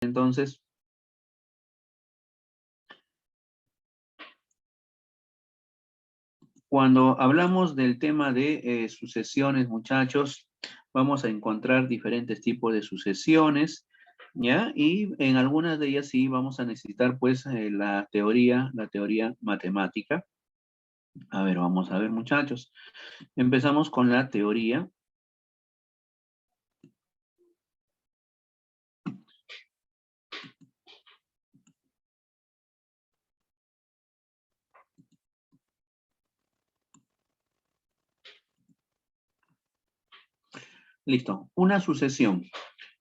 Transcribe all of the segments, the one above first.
Entonces, cuando hablamos del tema de sucesiones, muchachos, vamos a encontrar diferentes tipos de sucesiones, ¿ya? Y en algunas de ellas sí vamos a necesitar, pues, la teoría matemática. A ver, vamos a ver, muchachos. Empezamos con la teoría. Listo. Una sucesión.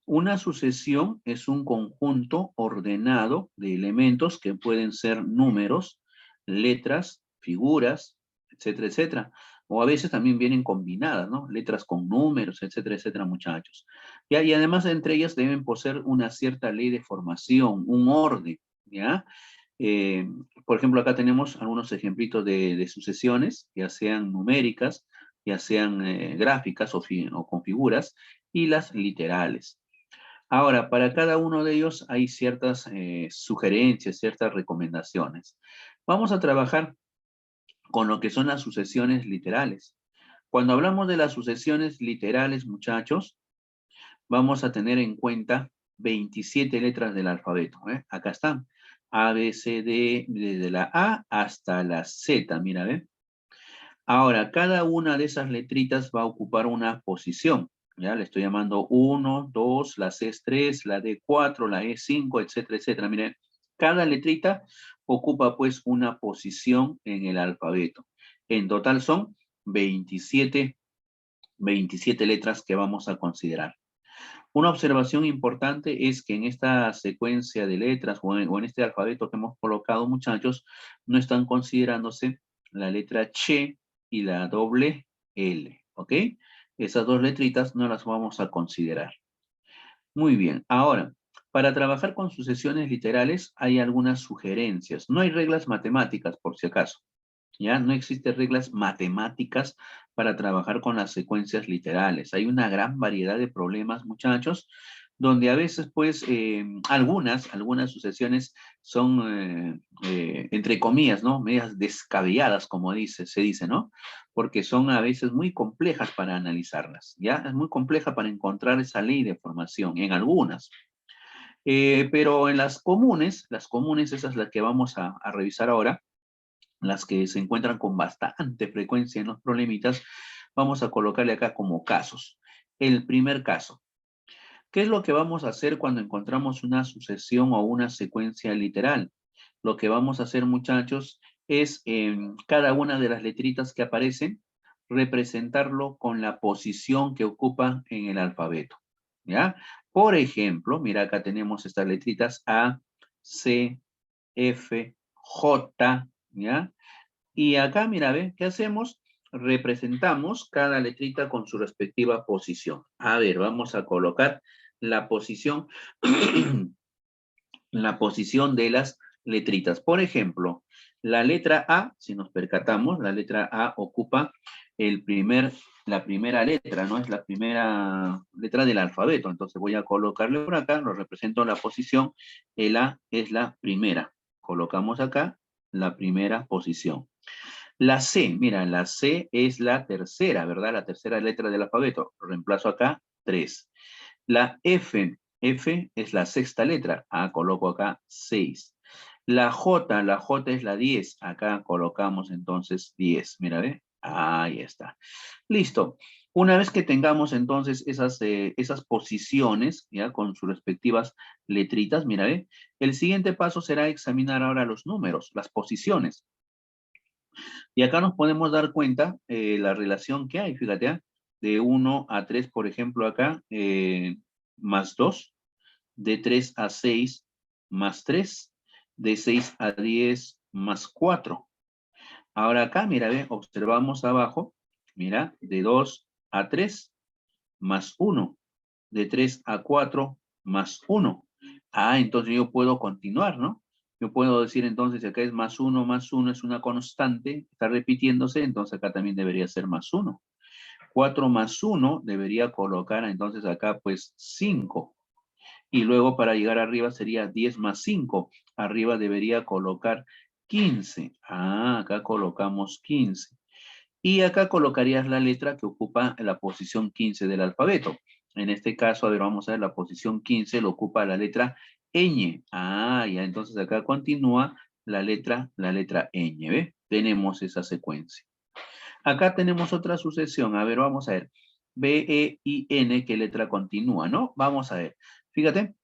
Una sucesión es un conjunto ordenado de elementos que pueden ser números, letras, figuras, etcétera, etcétera. O a veces también vienen combinadas, ¿no? Letras con números, etcétera, etcétera, muchachos. ¿Ya? Y además entre ellas deben poseer una cierta ley de formación, un orden, ¿ya? Eh, por ejemplo, acá tenemos algunos ejemplitos de sucesiones, ya sean numéricas, ya sean gráficas o con figuras, y las literales. Ahora, para cada uno de ellos hay ciertas sugerencias, ciertas recomendaciones. Vamos a trabajar con lo que son las sucesiones literales. Cuando hablamos de las sucesiones literales, muchachos, vamos a tener en cuenta 27 letras del alfabeto. Acá están. A, B, C, D, desde la A hasta la Z, mira, ¿ve? Ahora, cada una de esas letritas va a ocupar una posición. Ya le estoy llamando 1, 2, la C es 3, la D 4, la E 5, etcétera, etcétera. Miren, cada letrita ocupa pues una posición en el alfabeto. En total son 27 letras que vamos a considerar. Una observación importante es que en esta secuencia de letras o en este alfabeto que hemos colocado, muchachos, no están considerándose la letra Ch y la doble L, ¿ok? Esas dos letritas no las vamos a considerar. Muy bien, ahora, para trabajar con sucesiones literales hay algunas sugerencias. No hay reglas matemáticas, por si acaso. ¿Ya? No existen reglas matemáticas para trabajar con las secuencias literales. Hay una gran variedad de problemas, muchachos, donde a veces, pues, algunas sucesiones son, entre comillas, ¿no? Medias descabelladas, como se dice, ¿no? Porque son a veces muy complejas para analizarlas, ¿ya? Es muy compleja para encontrar esa ley de formación en algunas. Pero en las comunes, esas las que vamos a revisar ahora, las que se encuentran con bastante frecuencia en los problemitas, vamos a colocarle acá como casos. El primer caso. ¿Qué es lo que vamos a hacer cuando encontramos una sucesión o una secuencia literal? Lo que vamos a hacer, muchachos, es en cada una de las letritas que aparecen, representarlo con la posición que ocupa en el alfabeto. ¿Ya? Por ejemplo, mira, acá tenemos estas letritas A, C, F, J, ¿ya? Y acá, mira, ¿ve? ¿Qué hacemos? Representamos cada letrita con su respectiva posición. A ver, vamos a colocar la posición, la posición de las letritas. Por ejemplo, la letra A, si nos percatamos, la letra A ocupa la primera letra, ¿no? Es la primera letra del alfabeto. Entonces voy a colocarle por acá, lo represento en la posición. El A es la primera. Colocamos acá la primera posición. La C, mira, la C es la tercera, ¿verdad? La tercera letra del alfabeto. Reemplazo acá 3. La F es la sexta letra. Coloco acá 6. La J es la 10. Acá colocamos entonces 10. Mira, ¿ve? Ahí está. Listo. Una vez que tengamos entonces esas posiciones, ya con sus respectivas letritas, mira, ¿ve? El siguiente paso será examinar ahora los números, las posiciones. Y acá nos podemos dar cuenta la relación que hay, fíjate, de 1 a 3, por ejemplo, acá, más 2, de 3 a 6, más 3, de 6 a 10, más 4. Ahora acá, mira, ve, observamos abajo, mira, de 2 a 3, más 1, de 3 a 4, más 1. Entonces yo puedo continuar, ¿no? Yo puedo decir entonces, acá es más 1 es una constante, está repitiéndose, entonces acá también debería ser más 1. 4 más 1 debería colocar entonces acá pues 5. Y luego para llegar arriba sería 10 más 5. Arriba debería colocar 15. Ah, acá colocamos 15. Y acá colocarías la letra que ocupa la posición 15 del alfabeto. En este caso, a ver, vamos a ver, la posición 15 lo ocupa la letra ñ. Ah, ya, entonces acá continúa la letra ñ, ¿ve? Tenemos esa secuencia. Acá tenemos otra sucesión. A ver, vamos a ver. B, E, I, N, ¿qué letra continúa, no? Vamos a ver. Fíjate,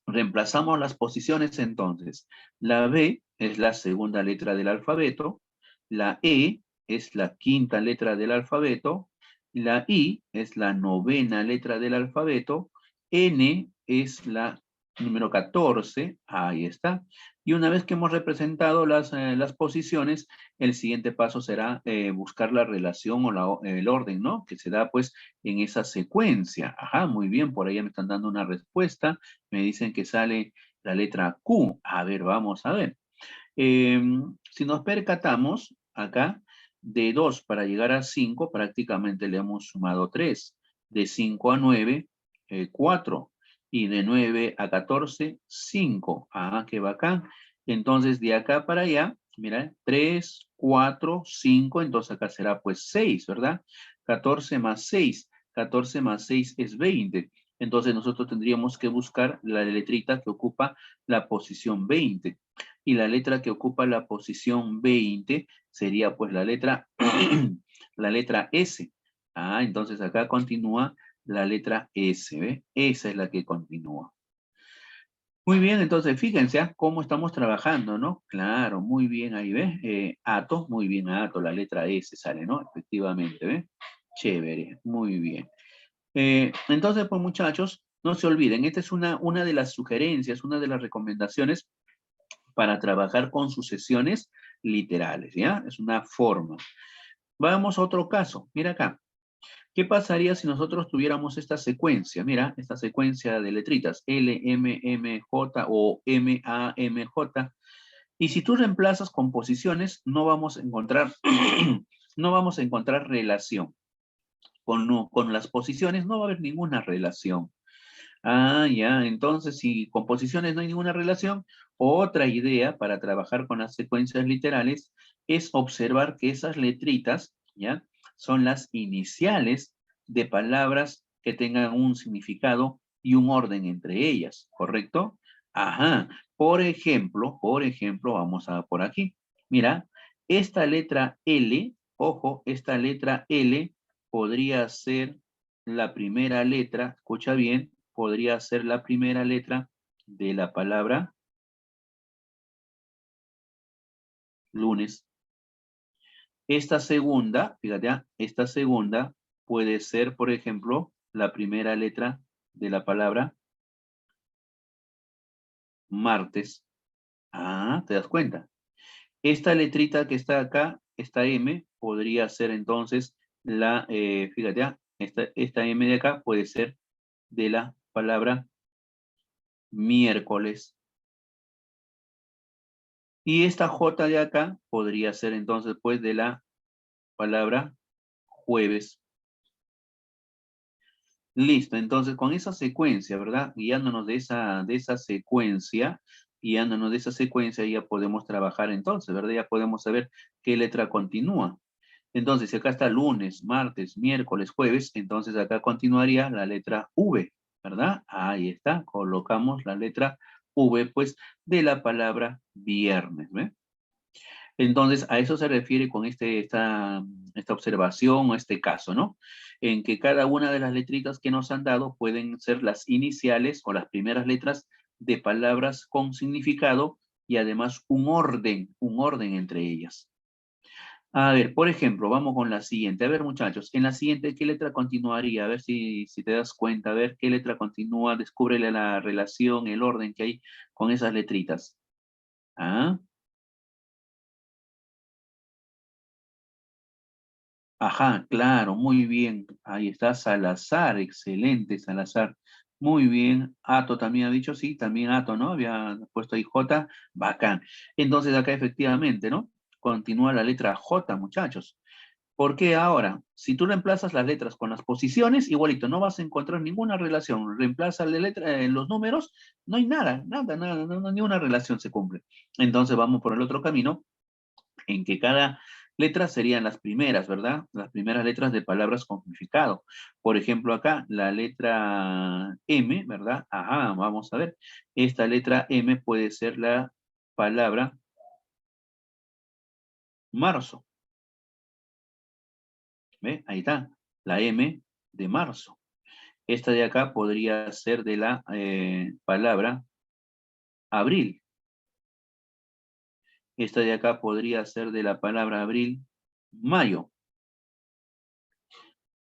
reemplazamos las posiciones entonces. La B es la segunda letra del alfabeto. La E es la quinta letra del alfabeto. La I es la novena letra del alfabeto. N es la número 14. Ahí está. Y una vez que hemos representado las posiciones, el siguiente paso será buscar la relación o el orden, ¿no? Que se da pues en esa secuencia. Ajá, muy bien, por ahí ya me están dando una respuesta. Me dicen que sale la letra Q. A ver, vamos a ver. Si nos percatamos acá, de 2 para llegar a 5, prácticamente le hemos sumado 3. De 5 a 9, 4. Y de 9 a 14, 5. Ah, qué bacán. Entonces, de acá para allá, mira, 3, 4, 5. Entonces acá será pues 6, ¿verdad? 14 más 6. 14 más 6 es 20. Entonces nosotros tendríamos que buscar la letrita que ocupa la posición 20. Y la letra que ocupa la posición 20 sería pues la letra, la letra S. Ah, entonces acá continúa la letra S, ¿ve? Esa es la que continúa. Muy bien, entonces fíjense cómo estamos trabajando, ¿no? Claro, muy bien, ahí ves. Ato, muy bien, ato, la letra S sale, ¿no? Efectivamente, ¿ve? Chévere, muy bien. Entonces, pues muchachos, no se olviden, esta es una de las sugerencias, una de las recomendaciones para trabajar con sucesiones literales, ¿ya? Es una forma. Vamos a otro caso. Mira acá. ¿Qué pasaría si nosotros tuviéramos esta secuencia? Mira, esta secuencia de letritas L, M, M, J o M, A, M, J. Y si tú reemplazas con posiciones, no vamos a encontrar, no vamos a encontrar relación. Con las posiciones no va a haber ninguna relación. Ah, ya, entonces si con posiciones no hay ninguna relación, otra idea para trabajar con las secuencias literales es observar que esas letritas, ¿ya? Son las iniciales de palabras que tengan un significado y un orden entre ellas, ¿correcto? Ajá, por ejemplo, vamos a por aquí. Mira, esta letra L, ojo, esta letra L podría ser la primera letra, escucha bien, podría ser la primera letra de la palabra lunes. Esta segunda, fíjate, esta segunda puede ser, por ejemplo, la primera letra de la palabra martes. Ah, ¿te das cuenta? Esta letrita que está acá, esta M, podría ser entonces fíjate, esta M de acá puede ser de la palabra miércoles. Y esta J de acá podría ser entonces pues de la palabra jueves. Listo, entonces con esa secuencia, ¿verdad? Guiándonos de esa secuencia, guiándonos de esa secuencia ya podemos trabajar entonces, ¿verdad? Ya podemos saber qué letra continúa. Entonces, si acá está lunes, martes, miércoles, jueves, entonces acá continuaría la letra V, ¿verdad? Ahí está, colocamos la letra V, pues, de la palabra viernes, ¿ve? Entonces, a eso se refiere con esta observación o este caso, ¿no? En que cada una de las letritas que nos han dado pueden ser las iniciales o las primeras letras de palabras con significado y además un orden entre ellas. A ver, por ejemplo, vamos con la siguiente. A ver, muchachos, en la siguiente, ¿qué letra continuaría? A ver si te das cuenta, a ver qué letra continúa, descúbrele la relación, el orden que hay con esas letritas. ¿Ah? Ajá, claro, muy bien. Ahí está Salazar, excelente Salazar. Muy bien. Ato también ha dicho, sí, también Ato, ¿no? Había puesto ahí J, bacán. Entonces acá efectivamente, ¿no? Continúa la letra J, muchachos. ¿Por qué ahora? Si tú reemplazas las letras con las posiciones, igualito, no vas a encontrar ninguna relación. Reemplaza la letra en los números, no hay nada, ni una relación se cumple. Entonces vamos por el otro camino, en que cada letra serían las primeras, ¿verdad? Las primeras letras de palabras con significado. Por ejemplo, acá, la letra M, ¿verdad? Ajá, vamos a ver. Esta letra M puede ser la palabra marzo. ¿Ve? Ahí está, la M de marzo. Esta de acá podría ser de la palabra abril. Esta de acá podría ser de la palabra abril, mayo.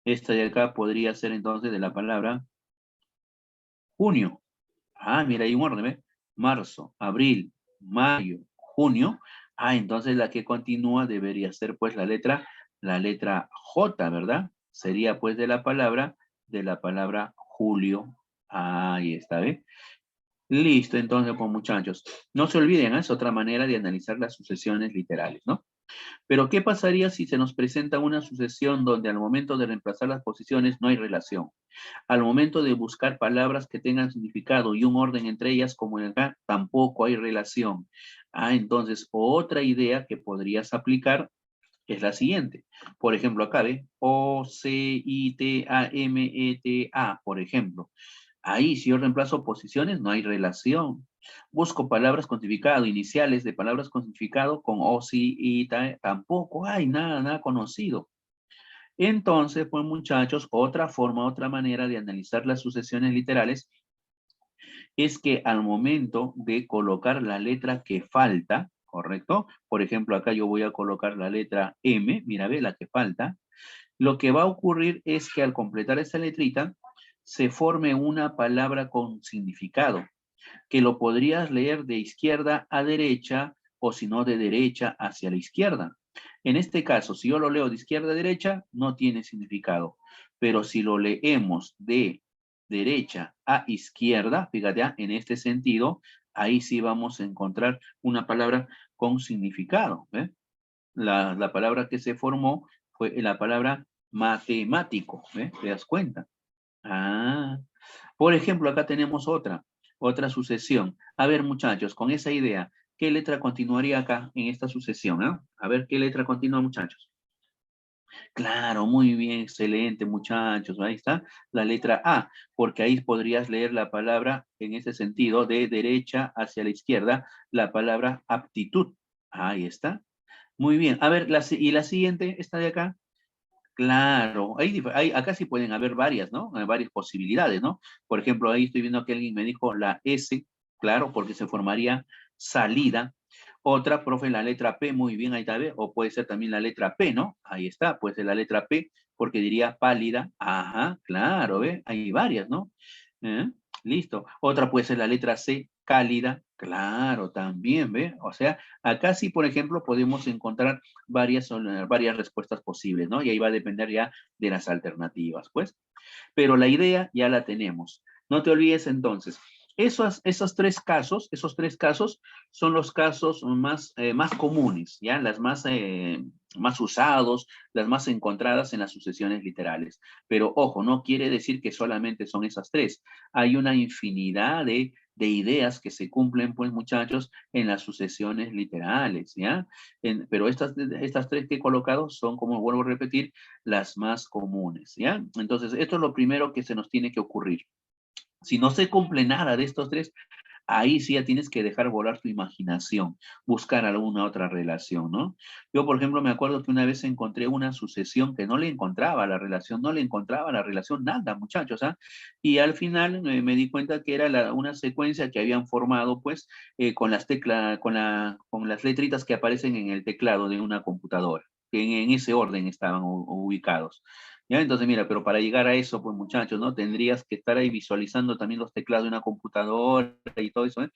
Esta de acá podría ser entonces de la palabra junio. Ah, mira, hay un orden, ¿ve? Marzo, abril, mayo, junio. Ah, entonces la que continúa debería ser pues la letra J, ¿verdad? Sería pues de la palabra julio. Ahí está, ¿ve? Listo, entonces, pues muchachos, no se olviden, ¿eh? Es otra manera de analizar las sucesiones literales, ¿no? Pero, ¿qué pasaría si se nos presenta una sucesión donde al momento de reemplazar las posiciones no hay relación? Al momento de buscar palabras que tengan significado y un orden entre ellas, como en acá, tampoco hay relación. Ah, entonces, otra idea que podrías aplicar es la siguiente. Por ejemplo, acá ve O-C-I-T-A-M-E-T-A, por ejemplo. Ahí, si yo reemplazo posiciones, no hay relación. Busco palabras con significado, iniciales de palabras con significado, con o, si, y, tampoco hay nada conocido. Entonces, pues muchachos, otra forma, otra manera de analizar las sucesiones literales es que al momento de colocar la letra que falta, ¿correcto? Por ejemplo, acá yo voy a colocar la letra M, mira, ve la que falta. Lo que va a ocurrir es que al completar esta letrita, se forme una palabra con significado, que lo podrías leer de izquierda a derecha o si no de derecha hacia la izquierda. En este caso, si yo lo leo de izquierda a derecha, no tiene significado. Pero si lo leemos de derecha a izquierda, fíjate, en este sentido, ahí sí vamos a encontrar una palabra con significado. ¿Ve? La palabra que se formó fue la palabra matemático. ¿Ve? ¿Te das cuenta? Ah, por ejemplo, acá tenemos otra sucesión. A ver, muchachos, con esa idea, ¿qué letra continuaría acá en esta sucesión? ¿Ah? A ver, ¿qué letra continúa, muchachos? Claro, muy bien, excelente, muchachos. Ahí está la letra A, porque ahí podrías leer la palabra en ese sentido, de derecha hacia la izquierda, la palabra aptitud. Ahí está. Muy bien. A ver, y la siguiente, esta de acá. Claro, acá sí pueden haber varias, ¿no? Varias posibilidades, ¿no? Por ejemplo, ahí estoy viendo que alguien me dijo la S, claro, porque se formaría salida. Otra, profe, la letra P, muy bien, ahí está, ¿ve? O puede ser también la letra P, ¿no? Ahí está, puede ser la letra P, porque diría pálida. Ajá, claro, ¿ve? Hay varias, ¿no? ¿Eh? Listo. Otra puede ser la letra C, cálida. Claro, también, ¿ve? O sea, acá sí, por ejemplo, podemos encontrar varias respuestas posibles, ¿no? Y ahí va a depender ya de las alternativas, pues. Pero la idea ya la tenemos. No te olvides entonces. Esos tres casos son los casos más comunes, ¿ya? Más usados, las más encontradas en las sucesiones literales. Pero ojo, no quiere decir que solamente son esas tres. Hay una infinidad de ideas que se cumplen, pues, muchachos, en las sucesiones literales, ¿ya? Pero estas tres que he colocado son, como vuelvo a repetir, las más comunes, ¿ya? Entonces, esto es lo primero que se nos tiene que ocurrir. Si no se cumple nada de estos tres, ahí sí ya tienes que dejar volar tu imaginación, buscar alguna otra relación, ¿no? Yo, por ejemplo, me acuerdo que una vez encontré una sucesión que no le encontraba la relación, no le encontraba la relación, nada, muchachos, ¿ah? Y al final me di cuenta que era una secuencia que habían formado, pues, con con las letritas que aparecen en el teclado de una computadora, que en ese orden estaban ubicados. ¿Ya? Entonces, mira, pero para llegar a eso, pues muchachos, ¿no? Tendrías que estar ahí visualizando también los teclados de una computadora y todo eso, ¿eh?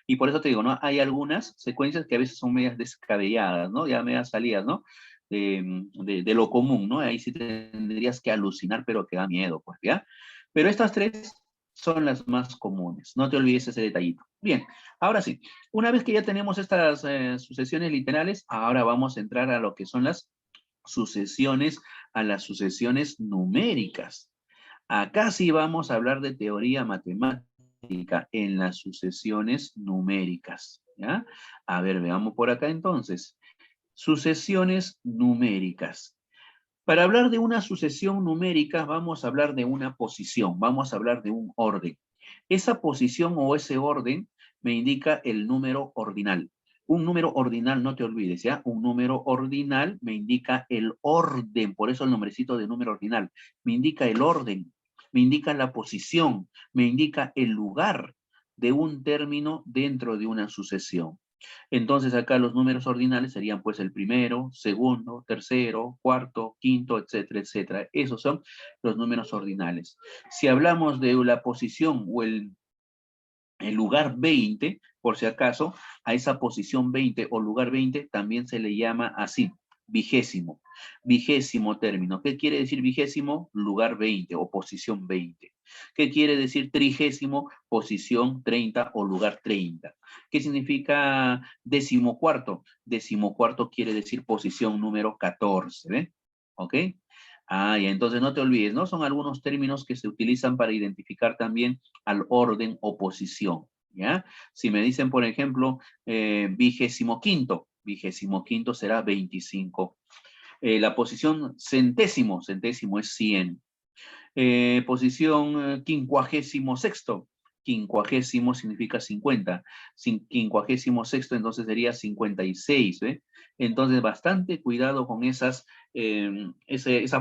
Y por eso te digo, ¿no? Hay algunas secuencias que a veces son medias descabelladas, ¿no? Ya medias salidas, ¿no? De lo común, ¿no? Ahí sí tendrías que alucinar, pero que da miedo, pues, ¿ya? Pero estas tres son las más comunes. No te olvides ese detallito. Bien, ahora sí. Una vez que ya tenemos estas sucesiones literales, ahora vamos a entrar a lo que son las sucesiones a las sucesiones numéricas. Acá sí vamos a hablar de teoría matemática en las sucesiones numéricas, ¿ya? A ver, veamos por acá entonces. Sucesiones numéricas. Para hablar de una sucesión numérica, vamos a hablar de una posición, vamos a hablar de un orden. Esa posición o ese orden me indica el número ordinal. Un número ordinal, no te olvides, ¿ya? Un número ordinal me indica el orden, por eso el nombrecito de número ordinal. Me indica el orden, me indica la posición, me indica el lugar de un término dentro de una sucesión. Entonces acá los números ordinales serían pues el primero, segundo, tercero, cuarto, quinto, etcétera, etcétera. Esos son los números ordinales. Si hablamos de la posición o el lugar 20, por si acaso, a esa posición 20 o lugar 20 también se le llama así, vigésimo. Vigésimo término. ¿Qué quiere decir vigésimo? Lugar 20 o posición 20. ¿Qué quiere decir trigésimo? Posición 30 o lugar 30. ¿Qué significa decimocuarto? Decimocuarto quiere decir posición número 14, ¿ve? ¿Ok? Ah, y entonces no te olvides, ¿no? Son algunos términos que se utilizan para identificar también al orden o posición, ¿ya? Si me dicen, por ejemplo, vigésimo quinto será 25. La posición centésimo, centésimo es 100. Posición quincuagésimo sexto. Quincuagésimo significa 50. Quincuagésimo sexto entonces sería 56. ¿Ve? Entonces bastante cuidado con esa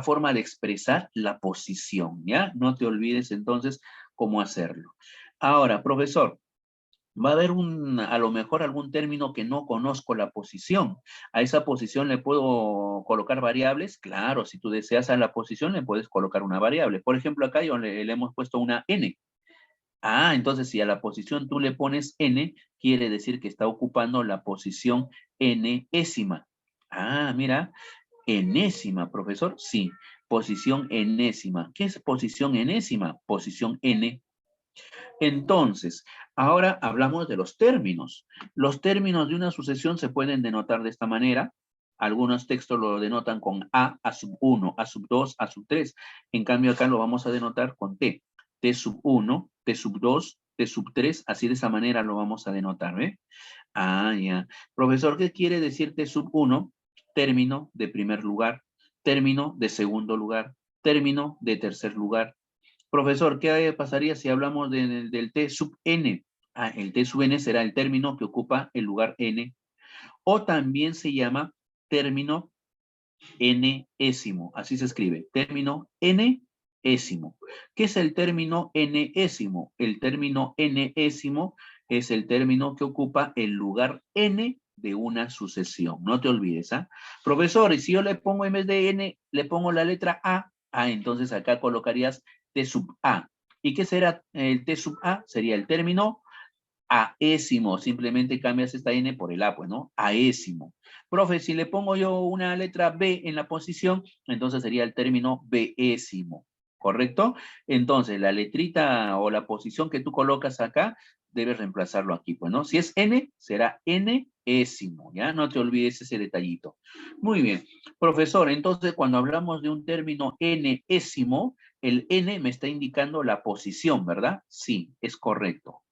forma de expresar la posición, ¿ya? No te olvides entonces cómo hacerlo. Ahora, profesor, va a haber a lo mejor algún término que no conozco la posición. ¿A esa posición le puedo colocar variables? Claro, si tú deseas a la posición le puedes colocar una variable. Por ejemplo, acá le hemos puesto una n. Ah, entonces si a la posición tú le pones n, quiere decir que está ocupando la posición enésima. Ah, mira, enésima, profesor. Sí, posición enésima. ¿Qué es posición enésima? Posición n. Entonces, ahora hablamos de los términos. Los términos de una sucesión se pueden denotar de esta manera. Algunos textos lo denotan con A sub 1, A sub 2, A sub 3. En cambio, acá lo vamos a denotar con T. T sub 1, T sub 2, T sub 3. Así de esa manera lo vamos a denotar, ¿ve? Ah, ya. Profesor, ¿qué quiere decir T sub 1? Término de primer lugar, término de segundo lugar, término de tercer lugar. Profesor, ¿qué pasaría si hablamos del T sub n? Ah, el T sub n será el término que ocupa el lugar n. O también se llama término enésimo. Así se escribe. Término enésimo. ¿Qué es el término enésimo? El término enésimo es el término que ocupa el lugar n de una sucesión. No te olvides, ¿ah? Profesor, y si yo le pongo en vez de n, le pongo la letra A, entonces acá colocarías T sub A. ¿Y qué será el T sub A? Sería el término aésimo. Simplemente cambias esta N por el A, pues, ¿no? Aésimo. Profe, si le pongo yo una letra B en la posición, entonces sería el término Bésimo. ¿Correcto? Entonces, la letrita o la posición que tú colocas acá, debes reemplazarlo aquí, pues, ¿no? Si es N, será Nésimo, ¿ya? No te olvides ese detallito. Muy bien. Profesor, entonces, cuando hablamos de un término Nésimo, el N me está indicando la posición, ¿verdad? Sí, es correcto.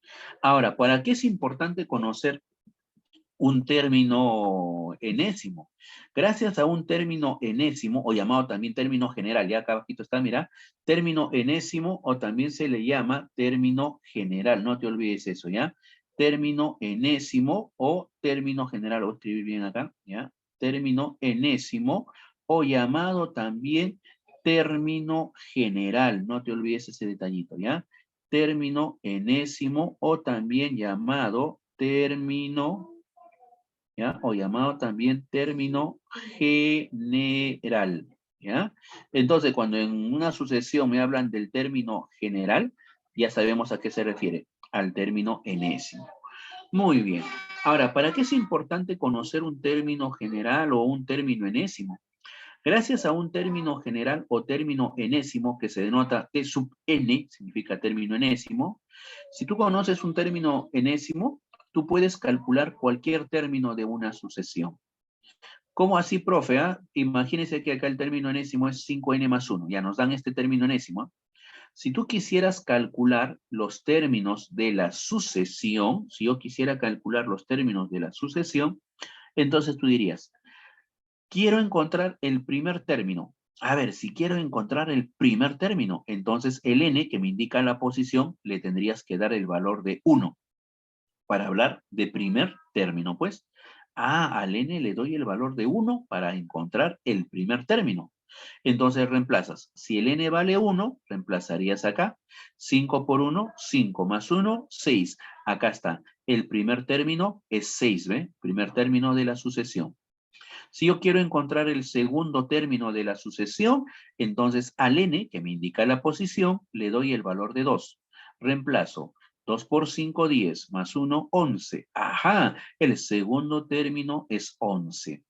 Ahora, ¿para qué es importante conocer un término enésimo? Gracias a un término enésimo, o llamado también término general, ya acá abajito está, mira, término enésimo o también se le llama término general, no te olvides eso, ¿ya? Término enésimo o término general, voy a escribir bien acá, ¿ya? Término enésimo o llamado también término general, no te olvides ese detallito, ¿ya? Término enésimo o también llamado término, ¿ya? O llamado también término general, ¿ya? Entonces, cuando en una sucesión me hablan del término general, ya sabemos a qué se refiere, al término enésimo. Muy bien. Ahora, ¿para qué es importante conocer un término general o un término enésimo? Gracias a un término general o término enésimo que se denota T sub n, significa término enésimo, si tú conoces un término enésimo, tú puedes calcular cualquier término de una sucesión. ¿Cómo así, profe? Imagínese que acá el término enésimo es 5n más 1. Ya nos dan este término enésimo. Si tú quisieras calcular los términos de la sucesión, si yo quisiera calcular los términos de la sucesión, entonces tú dirías, quiero encontrar el primer término. A ver, si quiero encontrar el primer término, entonces el n que me indica la posición, le tendrías que dar el valor de 1 para hablar de primer término, pues. Al n le doy el valor de 1 para encontrar el primer término. Entonces reemplazas. Si el n vale 1, reemplazarías acá. 5 por 1, 5 más 1, 6. Acá está. El primer término es 6, ¿ve? Primer término de la sucesión. Si yo quiero encontrar el segundo término de la sucesión, entonces al n, que me indica la posición, le doy el valor de 2. Reemplazo. 2 por 5, 10, más 1, 11. Ajá, el segundo término es 11.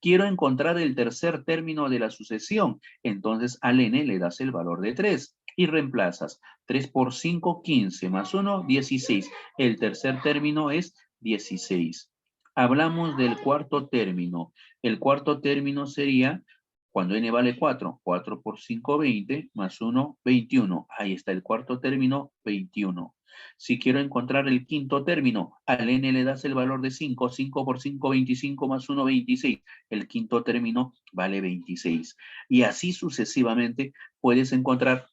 Quiero encontrar el tercer término de la sucesión, entonces al n le das el valor de 3 y reemplazas. 3 por 5, 15, más 1, 16. El tercer término es 16. Hablamos del cuarto término. El cuarto término sería, cuando n vale 4, 4 por 5, 20, más 1, 21. Ahí está el cuarto término, 21. Si quiero encontrar el quinto término, al n le das el valor de 5, 5 por 5, 25, más 1, 26. El quinto término vale 26. Y así sucesivamente puedes encontrar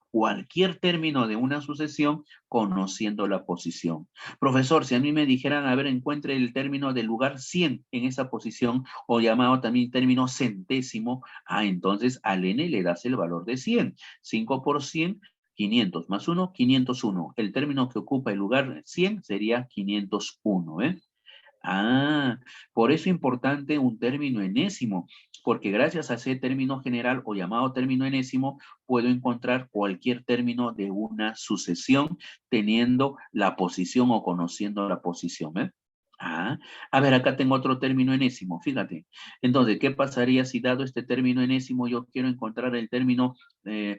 cualquier término de una sucesión conociendo la posición. Profesor, si a mí me dijeran, a ver, encuentre el término del lugar 100 en esa posición, o llamado también término centésimo, entonces al n le das el valor de 100. 5 por 100, 500, más 1, 501. El término que ocupa el lugar 100 sería 501, ¿eh? Por eso es importante un término enésimo, porque gracias a ese término general o llamado término enésimo, puedo encontrar cualquier término de una sucesión teniendo la posición o conociendo la posición, ¿eh? A ver, acá tengo otro término enésimo, fíjate. Entonces, ¿qué pasaría si dado este término enésimo yo quiero encontrar el término,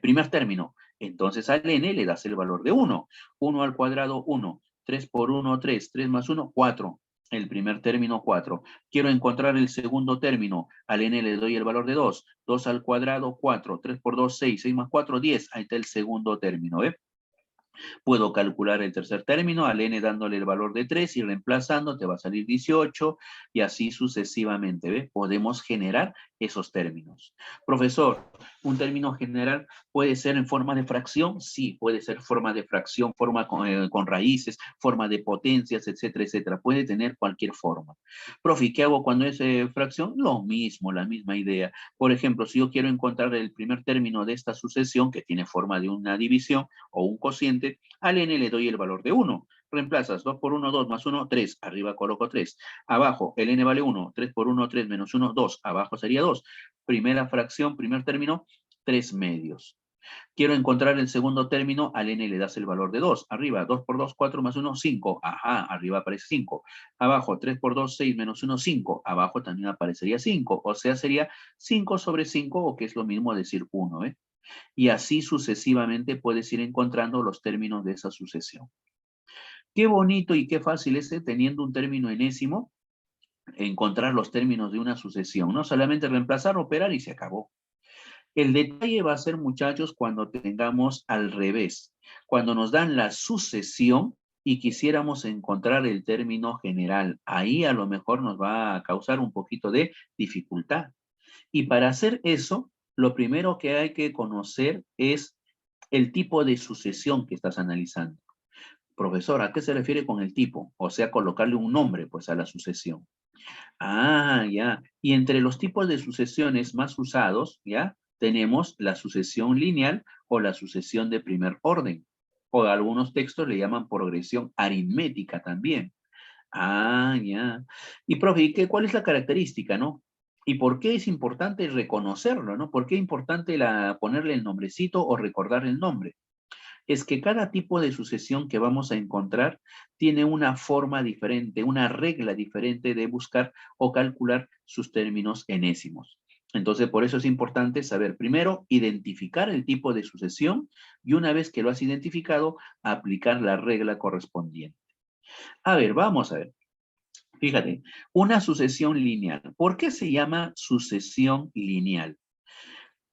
primer término? Entonces al n le das el valor de 1. 1 al cuadrado, 1. 3 por 1, 3. 3 más 1, 4. El primer término, 4. Quiero encontrar el segundo término. Al n le doy el valor de 2. 2 al cuadrado, 4. 3 por 2, 6. 6 más 4, 10. Ahí está el segundo término, ¿ve? Puedo calcular el tercer término, al n dándole el valor de 3 y reemplazando te va a salir 18 y así sucesivamente, ¿ve? Podemos generar esos términos. Profesor, ¿un término general puede ser en forma de fracción? Sí, puede ser forma de fracción, forma con raíces, forma de potencias, etcétera, etcétera. Puede tener cualquier forma. Profe, ¿qué hago cuando es fracción? Lo mismo, la misma idea. Por ejemplo, si yo quiero encontrar el primer término de esta sucesión que tiene forma de una división o un cociente, al n le doy el valor de 1. Reemplazas 2 por 1, 2 más 1, 3. Arriba coloco 3. Abajo, el n vale 1. 3 por 1, 3 menos 1, 2. Abajo sería 2. Primera fracción, primer término, 3 medios. Quiero encontrar el segundo término, al n le das el valor de 2. Arriba, 2 por 2, 4 más 1, 5. Arriba aparece 5. Abajo, 3 por 2, 6 menos 1, 5. Abajo también aparecería 5. O sea, sería 5 sobre 5, o que es lo mismo decir 1, ¿eh? Y así sucesivamente puedes ir encontrando los términos de esa sucesión. Qué bonito y qué fácil es teniendo un término enésimo encontrar los términos de una sucesión. No solamente reemplazar, operar y se acabó. El detalle va a ser, muchachos, cuando tengamos al revés. Cuando nos dan la sucesión y quisiéramos encontrar el término general. Ahí a lo mejor nos va a causar un poquito de dificultad. Y para hacer eso, lo primero que hay que conocer es el tipo de sucesión que estás analizando. Profesor, ¿a qué se refiere con el tipo? O sea, colocarle un nombre, pues, a la sucesión. Ya. Y entre los tipos de sucesiones más usados, ¿ya? Tenemos la sucesión lineal o la sucesión de primer orden. O algunos textos le llaman progresión aritmética también. Ya. Y profe, ¿cuál es la característica, no? ¿Y por qué es importante reconocerlo, no? ¿Por qué es importante ponerle el nombrecito o recordar el nombre? Es que cada tipo de sucesión que vamos a encontrar tiene una forma diferente, una regla diferente de buscar o calcular sus términos enésimos. Entonces, por eso es importante saber primero identificar el tipo de sucesión y una vez que lo has identificado, aplicar la regla correspondiente. A ver, vamos a ver. Fíjate, una sucesión lineal. ¿Por qué se llama sucesión lineal?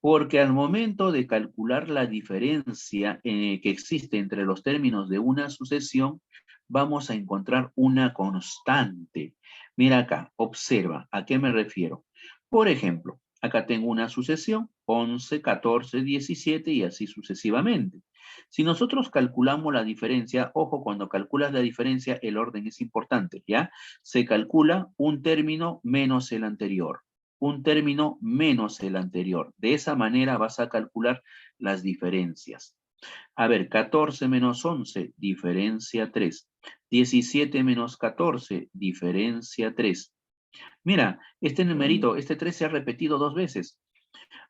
Porque al momento de calcular la diferencia que existe entre los términos de una sucesión, vamos a encontrar una constante. Mira acá, observa, ¿a qué me refiero? Por ejemplo, acá tengo una sucesión, 11, 14, 17 y así sucesivamente. Si nosotros calculamos la diferencia, ojo, cuando calculas la diferencia, el orden es importante, ¿ya? Se calcula un término menos el anterior, un término menos el anterior. De esa manera vas a calcular las diferencias. A ver, 14 menos 11, diferencia 3. 17 menos 14, diferencia 3. Mira, este numerito, este 3 se ha repetido dos veces.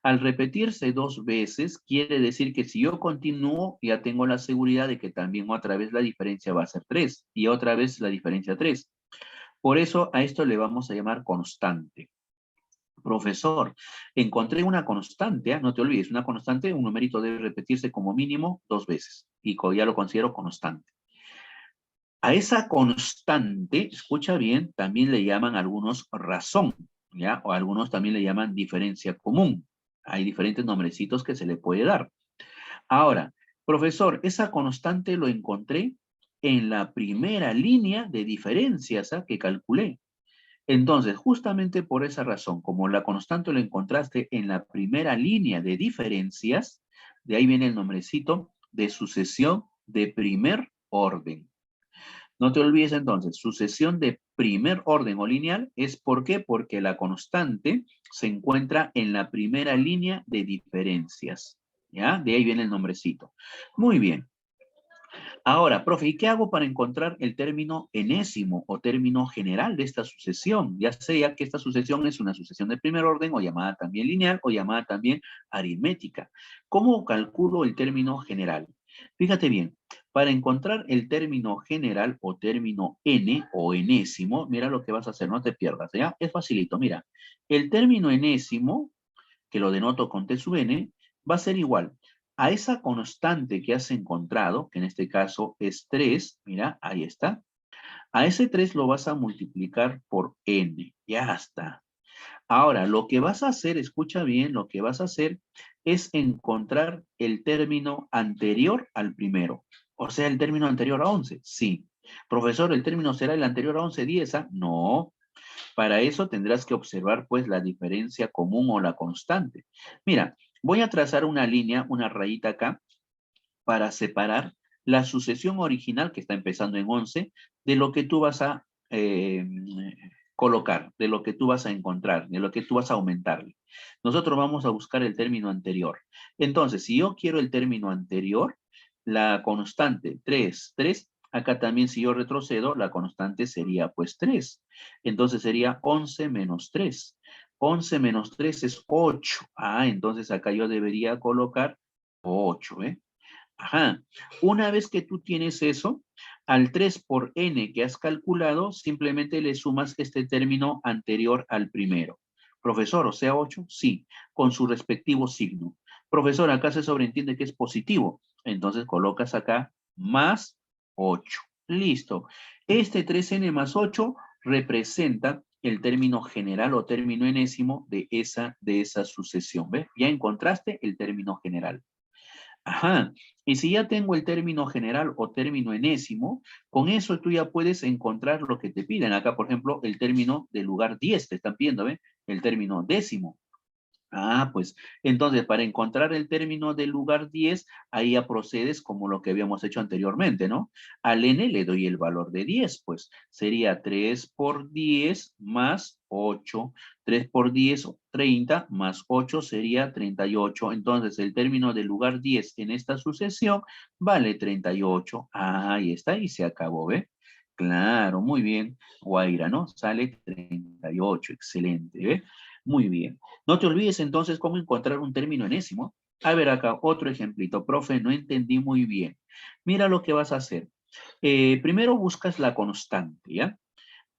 Al repetirse dos veces, quiere decir que si yo continúo, ya tengo la seguridad de que también otra vez la diferencia va a ser 3 y otra vez la diferencia 3. Por eso a esto le vamos a llamar constante. Profesor, encontré una constante, no te olvides, una constante, un numerito debe repetirse como mínimo dos veces y ya lo considero constante. A esa constante, escucha bien, también le llaman algunos razón, ¿ya? O algunos también le llaman diferencia común. Hay diferentes nombrecitos que se le puede dar. Ahora, profesor, esa constante lo encontré en la primera línea de diferencias que calculé. Entonces, justamente por esa razón, como la constante lo encontraste en la primera línea de diferencias, de ahí viene el nombrecito de sucesión de primer orden. No te olvides entonces, sucesión de primer orden o lineal es ¿por qué? Porque la constante se encuentra en la primera línea de diferencias. ¿Ya? De ahí viene el nombrecito. Muy bien. Ahora, profe, ¿y qué hago para encontrar el término enésimo o término general de esta sucesión? Ya sea que esta sucesión es una sucesión de primer orden o llamada también lineal o llamada también aritmética. ¿Cómo calculo el término general? Fíjate bien, para encontrar el término general o término n o enésimo, mira lo que vas a hacer, no te pierdas, ¿ya? Es facilito, mira. El término enésimo, que lo denoto con T sub n, va a ser igual a esa constante que has encontrado, que en este caso es 3, mira, ahí está. A ese 3 lo vas a multiplicar por n, ya está. Ahora, lo que vas a hacer, escucha bien, lo que vas a hacer es encontrar el término anterior al primero. O sea, el término anterior a 11, sí. Profesor, ¿el término será el anterior a 11, 10? No. Para eso tendrás que observar pues la diferencia común o la constante. Mira, voy a trazar una línea, una rayita acá, para separar la sucesión original que está empezando en 11 de lo que tú vas a colocar, de lo que tú vas a encontrar, de lo que tú vas a aumentarle. Nosotros vamos a buscar el término anterior. Entonces, si yo quiero el término anterior, la constante 3, 3, acá también si yo retrocedo, la constante sería pues 3. Entonces sería 11 menos 3. 11 menos 3 es 8. Ah, entonces acá yo debería colocar 8, ¿eh? Ajá. Una vez que tú tienes eso, al 3 por n que has calculado, simplemente le sumas este término anterior al primero. Profesor, o sea 8, sí, con su respectivo signo. Profesor, acá se sobreentiende que es positivo. Entonces colocas acá más 8. Listo. Este 3n más 8 representa el término general o término enésimo de esa sucesión. ¿Ves? Ya encontraste el término general. Ajá, y si ya tengo el término general o término enésimo, con eso tú ya puedes encontrar lo que te piden. Acá, por ejemplo, el término del lugar 10, te están pidiendo, ¿ve? El término décimo. Ah, pues entonces para encontrar el término del lugar 10, ahí ya procedes como lo que habíamos hecho anteriormente, ¿no? Al n le doy el valor de 10, pues sería 3 por 10 más 8. 3 por 10, 30, más 8 sería 38. Entonces el término del lugar 10 en esta sucesión vale 38. Ah, ahí está, y se acabó, ¿ve? Claro, muy bien, Guaira, ¿no? Sale 38, excelente, ¿ve? Muy bien. No te olvides entonces cómo encontrar un término enésimo. A ver acá, otro ejemplito. Profe, no entendí muy bien. Mira lo que vas a hacer. Primero buscas la constante, ¿ya?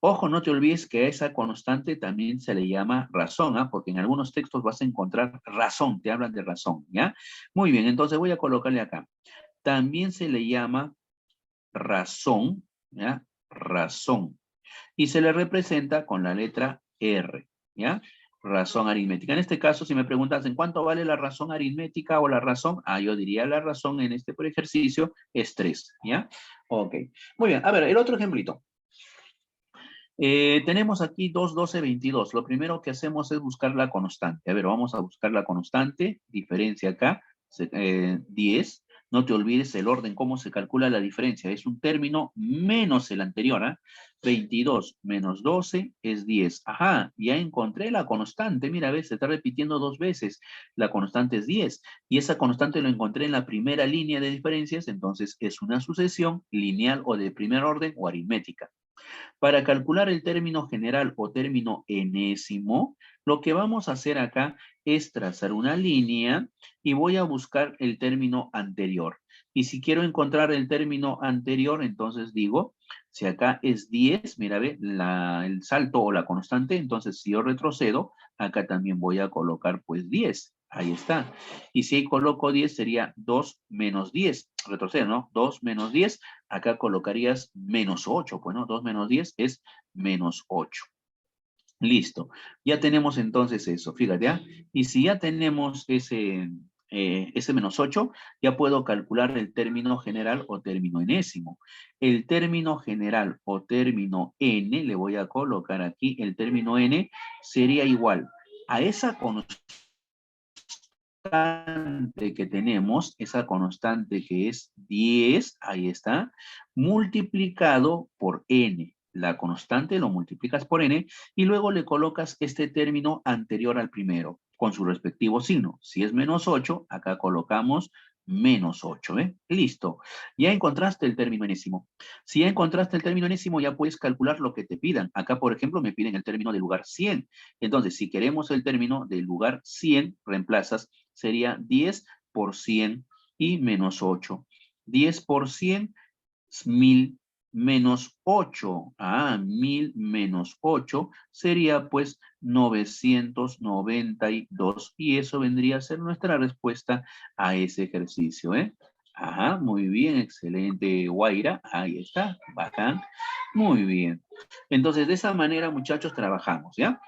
Ojo, no te olvides que a esa constante también se le llama razón, ¿ah? Porque en algunos textos vas a encontrar razón, te hablan de razón, ¿ya? Muy bien, entonces voy a colocarle acá. También se le llama razón, ¿ya? Razón. y se le representa con la letra R, ¿ya? Razón aritmética. En este caso, si me preguntas en cuánto vale la razón aritmética o la razón, yo diría la razón en este por ejercicio es 3, ¿ya? Ok. Muy bien, a ver, el otro ejemplito. Tenemos aquí 2, 12, 22. Lo primero que hacemos es buscar la constante. A ver, vamos a buscar la constante. Diferencia acá, 10. No te olvides el orden, cómo se calcula la diferencia. Es un término menos el anterior. 22 menos 12 es 10. Ajá, ya encontré la constante. Mira, ves, se está repitiendo 2 veces. La constante es 10. Y esa constante lo encontré en la primera línea de diferencias. Entonces es una sucesión lineal o de primer orden o aritmética. Para calcular el término general o término enésimo, lo que vamos a hacer acá es trazar una línea y voy a buscar el término anterior. Y si quiero encontrar el término anterior, entonces digo, si acá es 10, mira, ve, el salto o la constante, entonces si yo retrocedo, acá también voy a colocar pues 10. Ahí está. Y si ahí coloco 10 sería 2 menos 10. Retrocedo, ¿no? 2 menos 10. Acá colocarías menos 8. Pues, ¿no? 2 menos 10 es menos 8. Listo. Ya tenemos entonces eso. Fíjate, ¿ya? Y si ya tenemos ese menos 8, ya puedo calcular el término general o término enésimo. El término general o término n, le voy a colocar aquí, el término n sería igual a esa constante que tenemos, esa constante que es 10, ahí está, multiplicado por n. La constante lo multiplicas por n y luego le colocas este término anterior al primero con su respectivo signo. Si es menos 8, acá colocamos menos 8, ¿eh? Listo. Ya encontraste el término enésimo. Si ya encontraste el término enésimo, ya puedes calcular lo que te pidan. Acá, por ejemplo, me piden el término del lugar 100. Entonces, si queremos el término del lugar 100, reemplazas, sería 10 por 100 y menos 8. 10 por 100 es 1000 menos 8. 1000 menos 8 sería pues 992. Y eso vendría a ser nuestra respuesta a ese ejercicio, ¿eh? Ajá, muy bien, excelente, Guaira. Ahí está, bacán. Muy bien. Entonces, de esa manera, muchachos, trabajamos, ¿ya?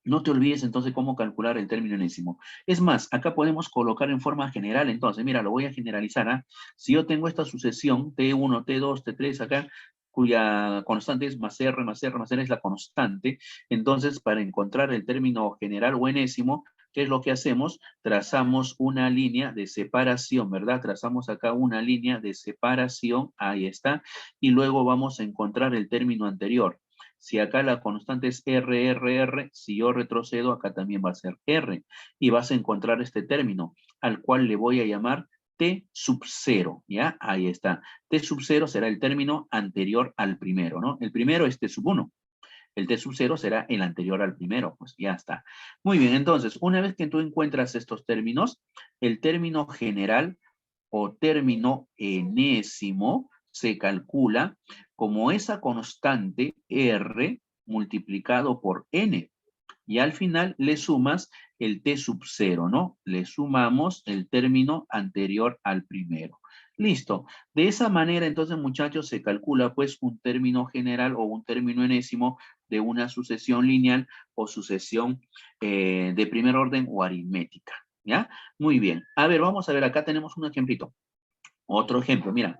No te olvides entonces cómo calcular el término enésimo. Es más, acá podemos colocar en forma general. Entonces, mira, lo voy a generalizar. Si yo tengo esta sucesión T1, T2, T3 acá, cuya constante es más R, más R, más R es la constante, entonces para encontrar el término general o enésimo, ¿qué es lo que hacemos? Trazamos una línea de separación, ¿verdad? Trazamos acá una línea de separación, ahí está, y luego vamos a encontrar el término anterior. Si acá la constante es R, R, R, si yo retrocedo, acá también va a ser R. Y vas a encontrar este término, al cual le voy a llamar T sub 0, ¿ya? Ahí está. T sub 0 será el término anterior al primero, ¿no? El primero es T sub 1. El T sub 0 será el anterior al primero, pues ya está. Muy bien, entonces, una vez que tú encuentras estos términos, el término general o término enésimo se calcula como esa constante R multiplicado por N. Y al final le sumas el T sub 0, ¿no? Le sumamos el término anterior al primero. Listo. De esa manera, entonces, muchachos, se calcula pues un término general o un término enésimo de una sucesión lineal o sucesión de primer orden o aritmética. ¿Ya? Muy bien. A ver, vamos a ver, acá tenemos un ejemplito. Otro ejemplo, mira,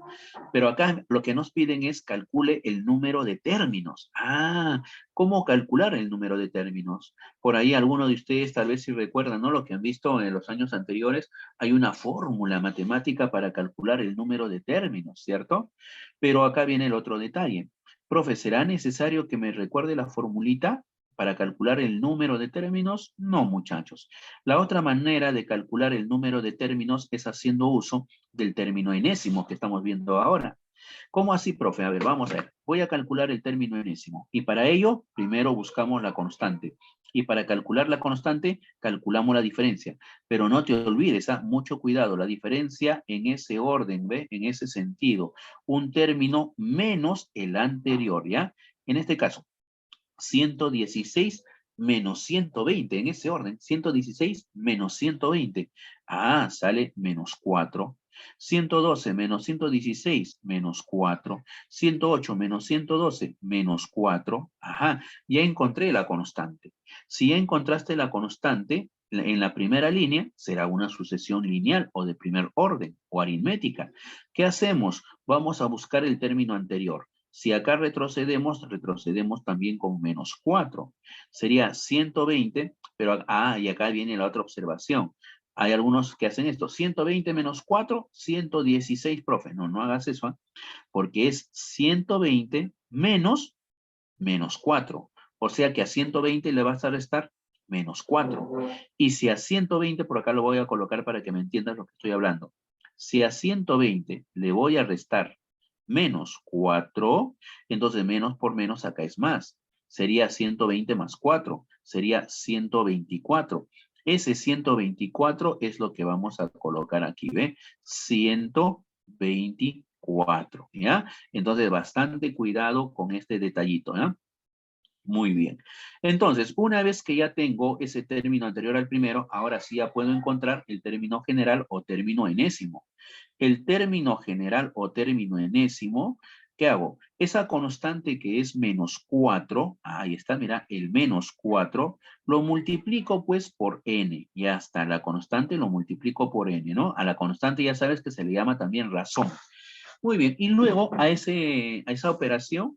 pero acá lo que nos piden es calcule el número de términos. ¿Cómo calcular el número de términos? Por ahí algunos de ustedes tal vez si recuerdan, ¿no? Lo que han visto en los años anteriores, hay una fórmula matemática para calcular el número de términos, ¿cierto? Pero acá viene el otro detalle. Profe, ¿será necesario que me recuerde la formulita para calcular el número de términos? No, muchachos. La otra manera de calcular el número de términos es haciendo uso del término enésimo que estamos viendo ahora. ¿Cómo así, profe? A ver, vamos a ver. Voy a calcular el término enésimo. Y para ello, primero buscamos la constante. Y para calcular la constante, calculamos la diferencia. Pero no te olvides, mucho cuidado, la diferencia en ese orden, ¿ve? En ese sentido. Un término menos el anterior, ¿ya? En este caso, 116 menos 120, en ese orden, 116 menos 120. Sale menos 4. 112 menos 116, menos 4. 108 menos 112, menos 4. Ajá, ya encontré la constante. Si ya encontraste la constante, en la primera línea será una sucesión lineal o de primer orden o aritmética. ¿Qué hacemos? Vamos a buscar el término anterior. Si acá retrocedemos, retrocedemos también con menos 4. Sería 120, pero y acá viene la otra observación. Hay algunos que hacen esto. 120 menos 4, 116, profe. No, no hagas eso, ¿eh? Porque es 120 menos 4. O sea que a 120 le vas a restar menos 4. Y si a 120, por acá lo voy a colocar para que me entiendas lo que estoy hablando. Si a 120 le voy a restar menos 4, entonces menos por menos acá es más. Sería 120 más 4, sería 124. Ese 124 es lo que vamos a colocar aquí, ¿ve? 124, ¿ya? Entonces, bastante cuidado con este detallito, ¿ya? Muy bien. Entonces, una vez que ya tengo ese término anterior al primero, ahora sí ya puedo encontrar el término general o término enésimo. El término general o término enésimo, ¿qué hago? Esa constante que es menos 4, ahí está, mira, el menos 4, lo multiplico pues por n. Ya está, la constante lo multiplico por n, ¿no? A la constante ya sabes que se le llama también razón. Muy bien, y luego a esa operación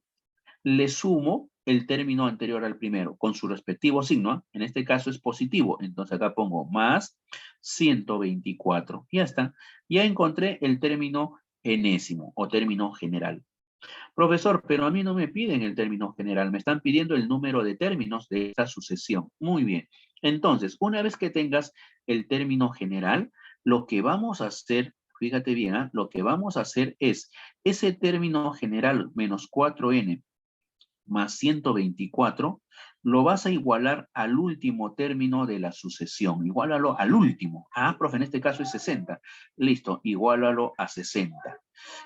le sumo el término anterior al primero con su respectivo signo. ¿Eh? En este caso es positivo, entonces acá pongo más 124. Ya está. Ya encontré el término enésimo o término general. Profesor, pero a mí no me piden el término general, me están pidiendo el número de términos de esta sucesión. Muy bien. Entonces, una vez que tengas el término general, lo que vamos a hacer, fíjate bien, ¿eh? Lo que vamos a hacer es ese término general menos 4n más 124, lo vas a igualar al último término de la sucesión. Igualalo al último. Profe, en este caso es 60. Listo, igualalo a 60.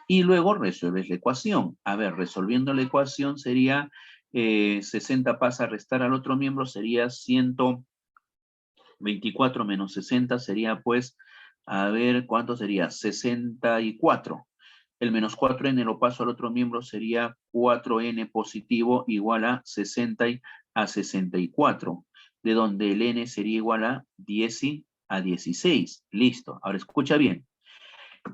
Y luego resuelves la ecuación. A ver, resolviendo la ecuación sería 60 pasa a restar al otro miembro, sería 124 menos 60 sería pues, a ver, ¿cuánto sería? 64. El menos 4n lo paso al otro miembro, sería 4n positivo igual a 60 a 64, de donde el n sería igual a 10 a 16. Listo. Ahora escucha bien.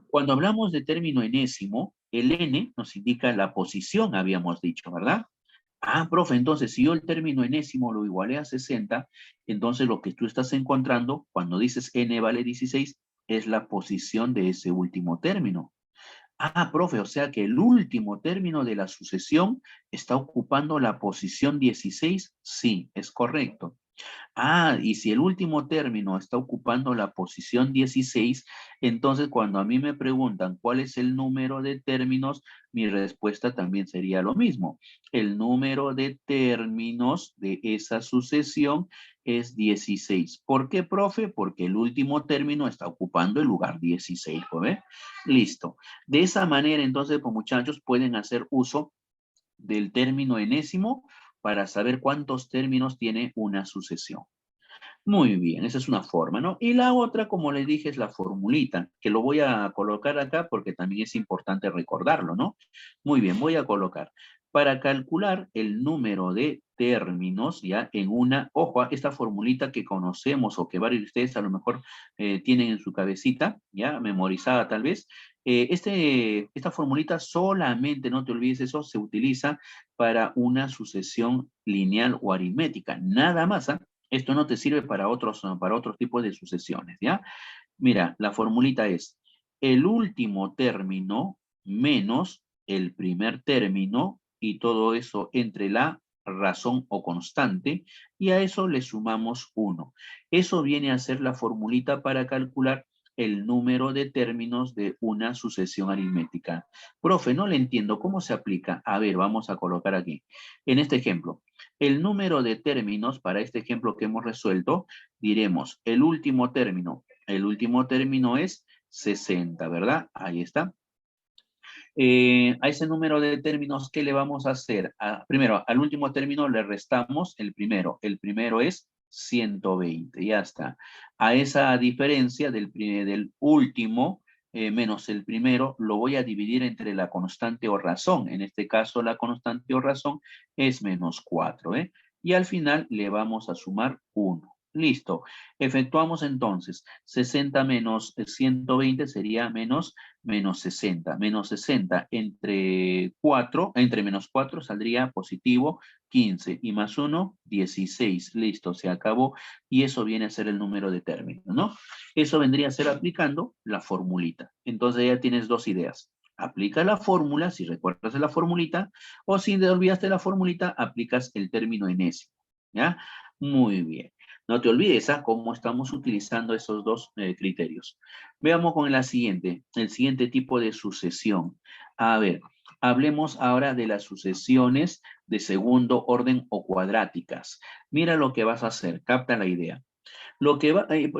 Cuando hablamos de término enésimo, el n nos indica la posición, habíamos dicho, ¿verdad? Profe, entonces si yo el término enésimo lo igualé a 60, entonces lo que tú estás encontrando cuando dices n vale 16 es la posición de ese último término. Profe, o sea que el último término de la sucesión está ocupando la posición 16. Sí, es correcto. Y si el último término está ocupando la posición 16, entonces cuando a mí me preguntan cuál es el número de términos, mi respuesta también sería lo mismo. El número de términos de esa sucesión es 16. ¿Por qué, profe? Porque el último término está ocupando el lugar 16, ¿ve? Listo. De esa manera, entonces, pues, muchachos, pueden hacer uso del término enésimo para saber cuántos términos tiene una sucesión. Muy bien, esa es una forma, ¿no? Y la otra, como les dije, es la formulita, que lo voy a colocar acá porque también es importante recordarlo, ¿no? Muy bien, voy a colocar. Para calcular el número de términos, ya en ojo, esta formulita que conocemos o que varios de ustedes a lo mejor tienen en su cabecita, ya memorizada tal vez, esta formulita solamente, no te olvides eso, se utiliza para una sucesión lineal o aritmética, nada más, ¿ah? Esto no te sirve para otros tipos de sucesiones, ¿ya? Mira, la formulita es el último término menos el primer término y todo eso entre la razón o constante y a eso le sumamos 1. Eso viene a ser la formulita para calcular el número de términos de una sucesión aritmética. Profe, no le entiendo, ¿cómo se aplica? A ver, vamos a colocar aquí. En este ejemplo, el número de términos para este ejemplo que hemos resuelto, diremos el último término. El último término es 60, ¿verdad? Ahí está. A ese número de términos, ¿qué le vamos a hacer? Primero, al último término le restamos el primero. El primero es 120, ya está. A esa diferencia del último menos el primero, lo voy a dividir entre la constante o razón. En este caso, la constante o razón es menos 4, ¿eh? Y al final le vamos a sumar 1. Listo. Efectuamos entonces 60 menos 120 sería menos 60. Menos 60 entre 4, entre menos 4 saldría positivo 15 y más 1, 16. Listo, se acabó. Y eso viene a ser el número de términos, ¿no? Eso vendría a ser aplicando la formulita. Entonces ya tienes dos ideas. Aplica la fórmula, si recuerdas de la formulita, o si te olvidaste de la formulita, aplicas el término enésimo, ¿ya? Muy bien. No te olvides cómo estamos utilizando esos dos criterios. Veamos con el siguiente tipo de sucesión. A ver, hablemos ahora de las sucesiones de segundo orden o cuadráticas. Mira lo que vas a hacer, capta la idea.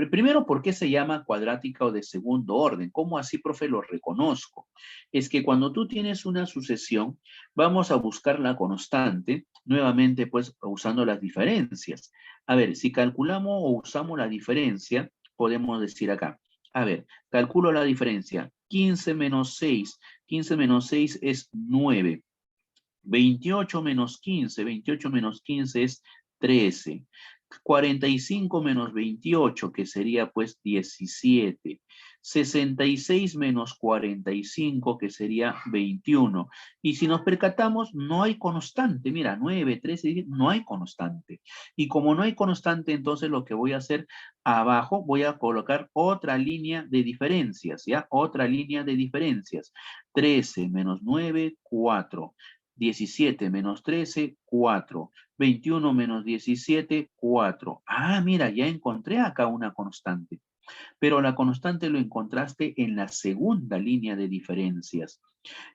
Primero, ¿por qué se llama cuadrática o de segundo orden? ¿Cómo así, profe, lo reconozco? Es que cuando tú tienes una sucesión, vamos a buscar la constante, nuevamente, pues, usando las diferencias. A ver, si calculamos o usamos la diferencia, podemos decir acá, a ver, calculo la diferencia, 15 menos 6, 15 menos 6 es 9, 28 menos 15, 28 menos 15 es 13. 45 menos 28, que sería pues 17. 66 menos 45, que sería 21. Y si nos percatamos, no hay constante. Mira, 9, 13, no hay constante. Y como no hay constante, entonces lo que voy a hacer abajo, voy a colocar otra línea de diferencias, ¿ya? Otra línea de diferencias. 13 menos 9, 4. 17 menos 13, 4. 21 menos 17, 4. Ah, mira, ya encontré acá una constante. Pero la constante lo encontraste en la segunda línea de diferencias.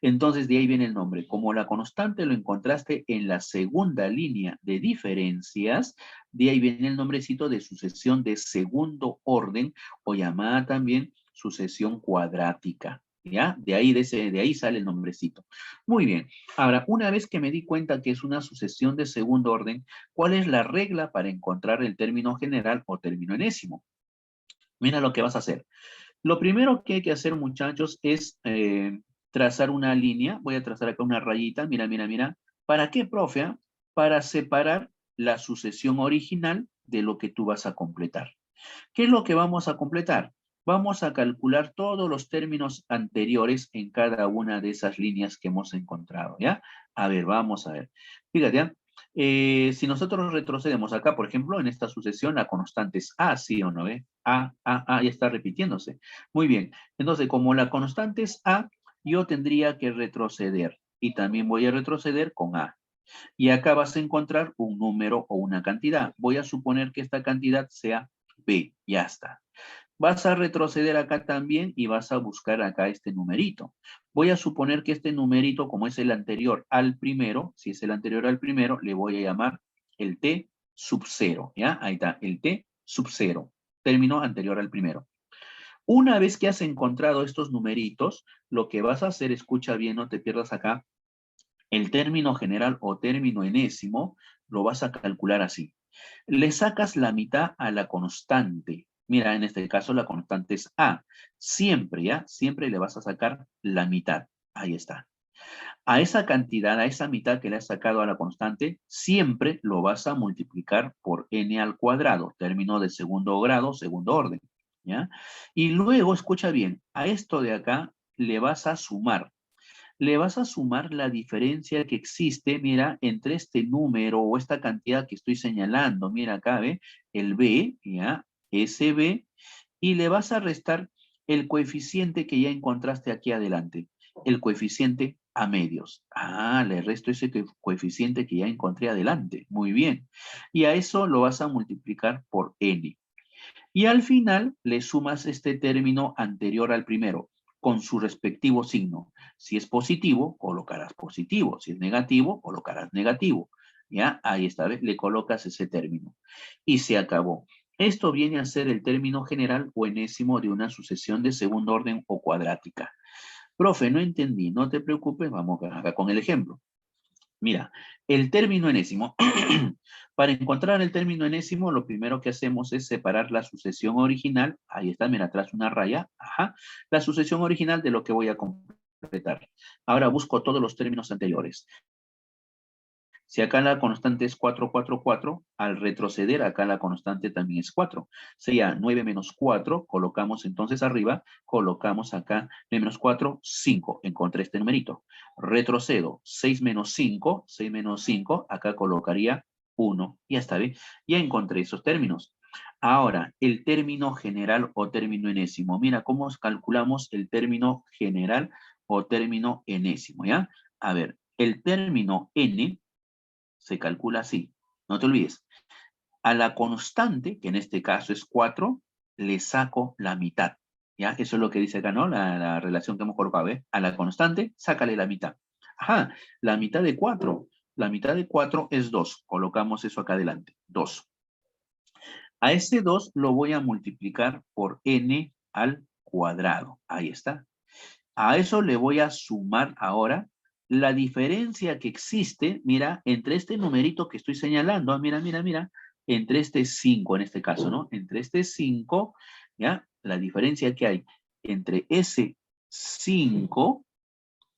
Entonces, de ahí viene el nombre. Como la constante lo encontraste en la segunda línea de diferencias, de ahí viene el nombrecito de sucesión de segundo orden o llamada también sucesión cuadrática. ¿Ya? De ahí sale el nombrecito. Muy bien. Ahora, una vez que me di cuenta que es una sucesión de segundo orden, ¿cuál es la regla para encontrar el término general o término enésimo? Mira lo que vas a hacer. Lo primero que hay que hacer, muchachos, es trazar una línea. Voy a trazar acá una rayita. Mira, mira, mira. ¿Para qué, profe? Para separar la sucesión original de lo que tú vas a completar. ¿Qué es lo que vamos a completar? Vamos a calcular todos los términos anteriores en cada una de esas líneas que hemos encontrado, ¿ya? A ver, vamos a ver. Fíjate, ¿ya? Si nosotros retrocedemos acá, por ejemplo, en esta sucesión, la constante es A, ¿sí o no? A, ya está repitiéndose. Muy bien. Entonces, como la constante es A, yo tendría que retroceder. Y también voy a retroceder con A. Y acá vas a encontrar un número o una cantidad. Voy a suponer que esta cantidad sea B. Ya está. Vas a retroceder acá también y vas a buscar acá este numerito. Voy a suponer que este numerito, como es el anterior al primero, si es el anterior al primero, le voy a llamar el T sub 0, ¿ya? Ahí está, el T sub 0, término anterior al primero. Una vez que has encontrado estos numeritos, lo que vas a hacer, escucha bien, no te pierdas acá, el término general o término enésimo, lo vas a calcular así. Le sacas la mitad a la constante. Mira, en este caso la constante es A. Siempre, ¿ya? Siempre le vas a sacar la mitad. Ahí está. A esa cantidad, a esa mitad que le has sacado a la constante, siempre lo vas a multiplicar por n al cuadrado, término de segundo grado, segundo orden, ¿ya? Y luego, escucha bien, a esto de acá le vas a sumar. Le vas a sumar la diferencia que existe, mira, entre este número o esta cantidad que estoy señalando. Mira acá, ¿ve? El B, ¿ya? Ese B. Y le vas a restar el coeficiente que ya encontraste aquí adelante. El coeficiente a medios. Ah, le resto ese coeficiente que ya encontré adelante. Muy bien. Y a eso lo vas a multiplicar por n. Y al final le sumas este término anterior al primero con su respectivo signo. Si es positivo, colocarás positivo. Si es negativo, colocarás negativo. ¿Ya? Ahí está, ¿ves? Le colocas ese término. Y se acabó. Esto viene a ser el término general o enésimo de una sucesión de segundo orden o cuadrática. Profe, no entendí. No te preocupes, vamos acá con el ejemplo. Mira, el término enésimo Para encontrar el término enésimo, lo primero que hacemos es separar la sucesión original. Ahí está, mira, atrás una raya. Ajá. La sucesión original de lo que voy a completar. Ahora busco todos los términos anteriores. Si acá la constante es 4, 4, 4, al retroceder acá la constante también es 4. Sería 9 menos 4, colocamos entonces arriba, colocamos acá 9 menos 4, 5. Encontré este numerito. Retrocedo, 6 menos 5, 6 menos 5, acá colocaría 1. Ya está bien. Ya encontré esos términos. Ahora, el término general o término enésimo. Mira cómo calculamos el término general o término enésimo, ¿ya? A ver, el término n se calcula así. No te olvides. A la constante, que en este caso es 4, le saco la mitad. ¿Ya? Eso es lo que dice acá, ¿no? La relación que hemos colocado, ¿eh? A la constante, sácale la mitad. Ajá, la mitad de 4. La mitad de 4 es 2. Colocamos eso acá adelante. 2. A ese 2 lo voy a multiplicar por n al cuadrado. Ahí está. A eso le voy a sumar ahora la diferencia que existe, mira, entre este numerito que estoy señalando, mira, mira, mira, entre este 5 en este caso, ¿no? Entre este 5, ¿ya? La diferencia que hay entre ese 5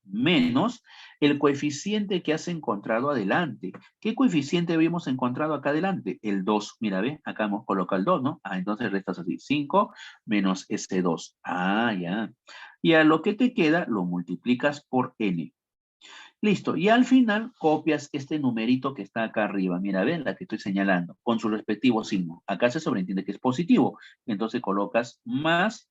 menos el coeficiente que has encontrado adelante. ¿Qué coeficiente habíamos encontrado acá adelante? El 2. Mira, ve, acá hemos colocado el 2, ¿no? Ah, entonces restas así, 5 menos ese 2. Ah, ya. Y a lo que te queda lo multiplicas por n. Listo. Y al final copias este numerito que está acá arriba. Mira, ven la que estoy señalando, con su respectivo signo. Acá se sobreentiende que es positivo. Entonces colocas más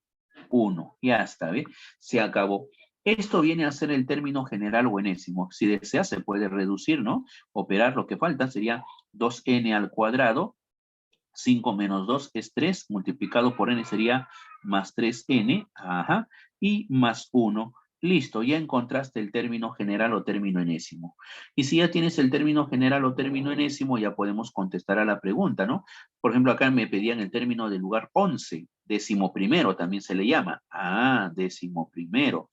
1. Ya está, ¿ve? Se acabó. Esto viene a ser el término general o enésimo. Si deseas, se puede reducir, ¿no? Operar lo que falta sería 2n al cuadrado. 5 menos 2 es 3, multiplicado por n sería más 3n, ajá, y más 1. Listo, ya encontraste el término general o término enésimo. Y si ya tienes el término general o término enésimo, ya podemos contestar a la pregunta, ¿no? Por ejemplo, acá me pedían el término del lugar 11, décimo primero también se le llama. Ah, décimo primero.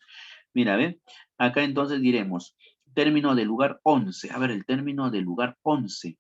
Mira, ¿ve? Acá entonces diremos, término del lugar 11. A ver, el término del lugar 11.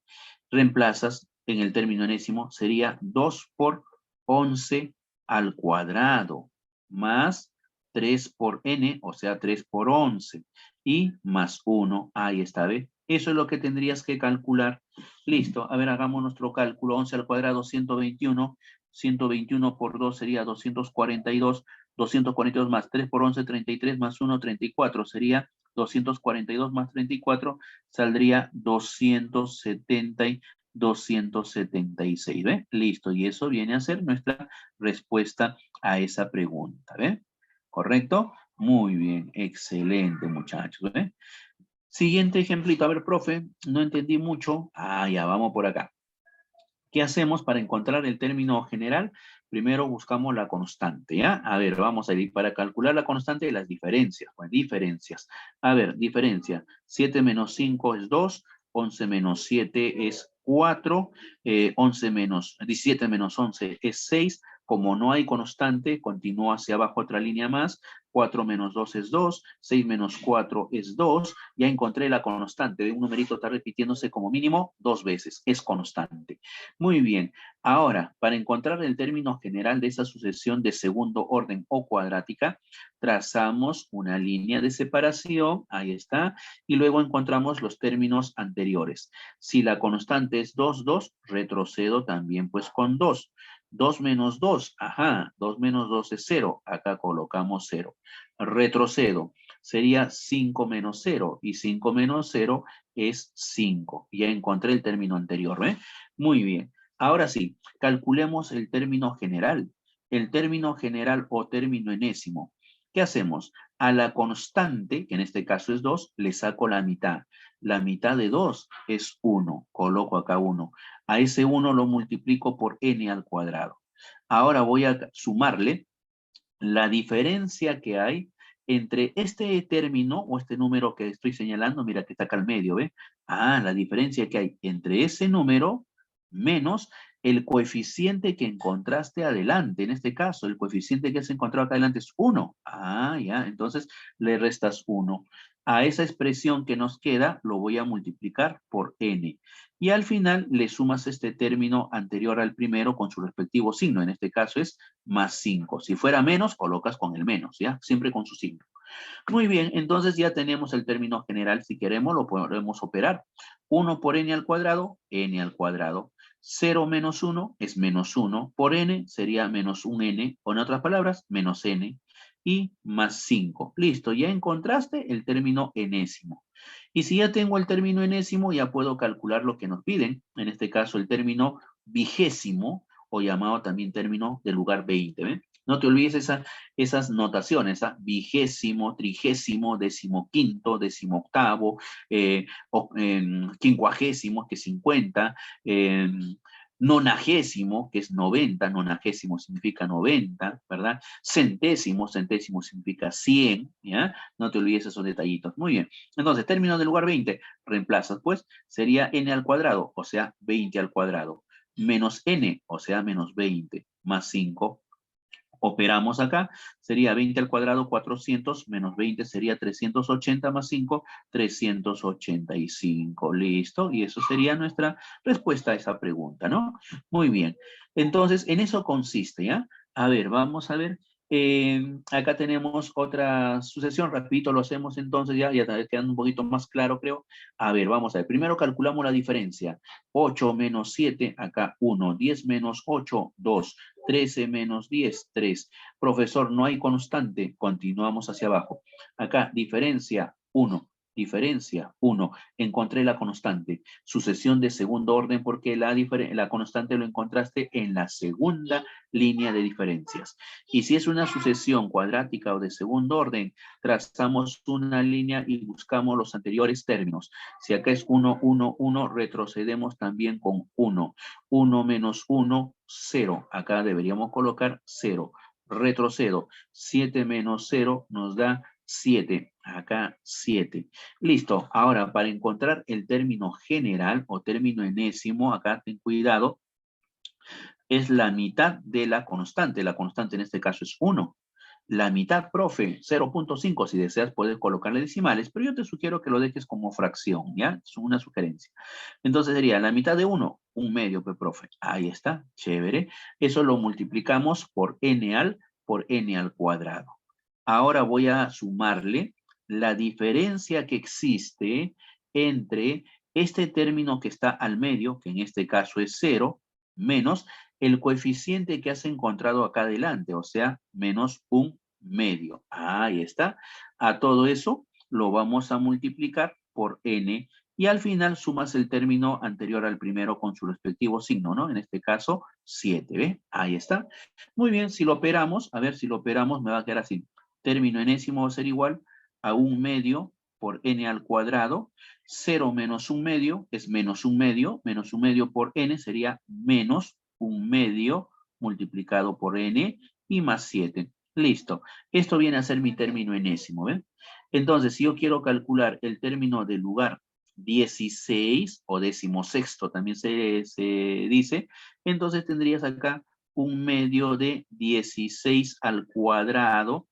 Reemplazas en el término enésimo, sería 2 por 11 al cuadrado, más 3 por n, o sea, 3 por 11, y más 1, ahí está, ¿ve? Eso es lo que tendrías que calcular. Listo, a ver, hagamos nuestro cálculo. 11 al cuadrado, 121. 121 por 2 sería 242. 242 más 3 por 11, 33, más 1, 34. Sería 242 más 34, saldría 270 y 276, ¿ve? Listo, y eso viene a ser nuestra respuesta a esa pregunta, ¿ve? ¿Correcto? Muy bien, excelente, muchachos, ¿ve? Siguiente ejemplito, a ver, profe, no entendí mucho. Ah, ya, vamos por acá. ¿Qué hacemos para encontrar el término general? Primero buscamos la constante, ¿ya? A ver, vamos a ir para calcular la constante de las diferencias. Pues diferencias. A ver, diferencia. 7 menos 5 es 2, 11 menos 7 es 4, 17 menos 11 es 6. Como no hay constante, continúa hacia abajo otra línea más. 4 menos 2 es 2, 6 menos 4 es 2. Ya encontré la constante. Un numerito está repitiéndose como mínimo 2 veces. Es constante. Muy bien. Ahora, para encontrar el término general de esa sucesión de segundo orden o cuadrática, trazamos una línea de separación, ahí está, y luego encontramos los términos anteriores. Si la constante es 2, 2, retrocedo también pues con 2. 2 menos 2, ajá, 2 menos 2 es 0, acá colocamos 0. Retrocedo, sería 5 menos 0, y 5 menos 0 es 5. Ya encontré el término anterior, ¿eh? Muy bien. Ahora sí, calculemos el término general. El término general o término enésimo. ¿Qué hacemos? A la constante, que en este caso es 2, le saco la mitad. La mitad de 2 es 1. Coloco acá 1. A ese 1 lo multiplico por n al cuadrado. Ahora voy a sumarle la diferencia que hay entre este término o este número que estoy señalando. Mira que está acá al medio, ¿ve? Ah, la diferencia que hay entre ese número menos el coeficiente que encontraste adelante. En este caso, el coeficiente que has encontrado acá adelante es 1. Ah, ya, entonces le restas 1. A esa expresión que nos queda lo voy a multiplicar por n. y al final le sumas este término anterior al primero con su respectivo signo. En este caso es más 5. Si fuera menos, colocas con el menos, ¿ya? Siempre con su signo. Muy bien, entonces ya tenemos el término general. Si queremos, lo podemos operar. 1 por n al cuadrado, n al cuadrado. 0 menos 1 es menos 1. Por n sería menos 1n, o en otras palabras, menos n. Y más 5. Listo, ya encontraste el término enésimo. Y si ya tengo el término enésimo, ya puedo calcular lo que nos piden. En este caso, el término vigésimo, o llamado también término del lugar 20. ¿Ven? No te olvides esas notaciones, vigésimo, trigésimo, decimoquinto, decimoctavo, quincuagésimo, que es 50, nonagésimo, que es 90, nonagésimo significa 90, ¿verdad? Centésimo, centésimo significa 100, ¿ya? No te olvides esos detallitos. Muy bien. Entonces, término del lugar 20, reemplazas, pues, sería n al cuadrado, o sea, 20 al cuadrado, menos n, o sea, menos 20, más 5. Operamos acá, sería 20 al cuadrado, 400, menos 20 sería 380 más 5, 385. Listo, y eso sería nuestra respuesta a esa pregunta, ¿no? Muy bien, entonces en eso consiste, ¿ya? A ver, vamos a ver. Acá tenemos otra sucesión, rapidito lo hacemos entonces, ya está quedando un poquito más claro, creo. A ver, vamos a ver. Primero calculamos la diferencia. 8 menos 7, acá 1. 10 menos 8, 2. 13 menos 10, 3. Profesor, no hay constante. Continuamos hacia abajo. Acá, diferencia 1. Diferencia 1. Encontré la constante. Sucesión de segundo orden porque la constante lo encontraste en la segunda línea de diferencias. Y si es una sucesión cuadrática o de segundo orden, trazamos una línea y buscamos los anteriores términos. Si acá es 1, 1, 1, retrocedemos también con 1. 1 menos 1, 0. Acá deberíamos colocar 0. Retrocedo. 7 menos 0 nos da 7. Acá 7. Listo. Ahora, para encontrar el término general o término enésimo, acá ten cuidado, es la mitad de la constante. La constante en este caso es 1. La mitad, profe, 0.5. Si deseas, puedes colocarle decimales, pero yo te sugiero que lo dejes como fracción, ¿ya? Es una sugerencia. Entonces sería la mitad de 1, un medio, profe. Ahí está, chévere. Eso lo multiplicamos por n al cuadrado. Ahora voy a sumarle la diferencia que existe entre este término que está al medio, que en este caso es 0, menos el coeficiente que has encontrado acá adelante, o sea, menos un medio. Ahí está. A todo eso lo vamos a multiplicar por n y al final sumas el término anterior al primero con su respectivo signo, ¿no? En este caso, 7, ¿ve? Ahí está. Muy bien, si lo operamos, a ver si lo operamos, me va a quedar así. Término enésimo va a ser igual a un medio por n al cuadrado. 0 menos un medio es menos un medio por n sería menos un medio multiplicado por n y más 7. Listo. Esto viene a ser mi término enésimo, ¿ven? Entonces, si yo quiero calcular el término del lugar 16 o 16º también se dice, entonces tendrías acá un medio de 16 al cuadrado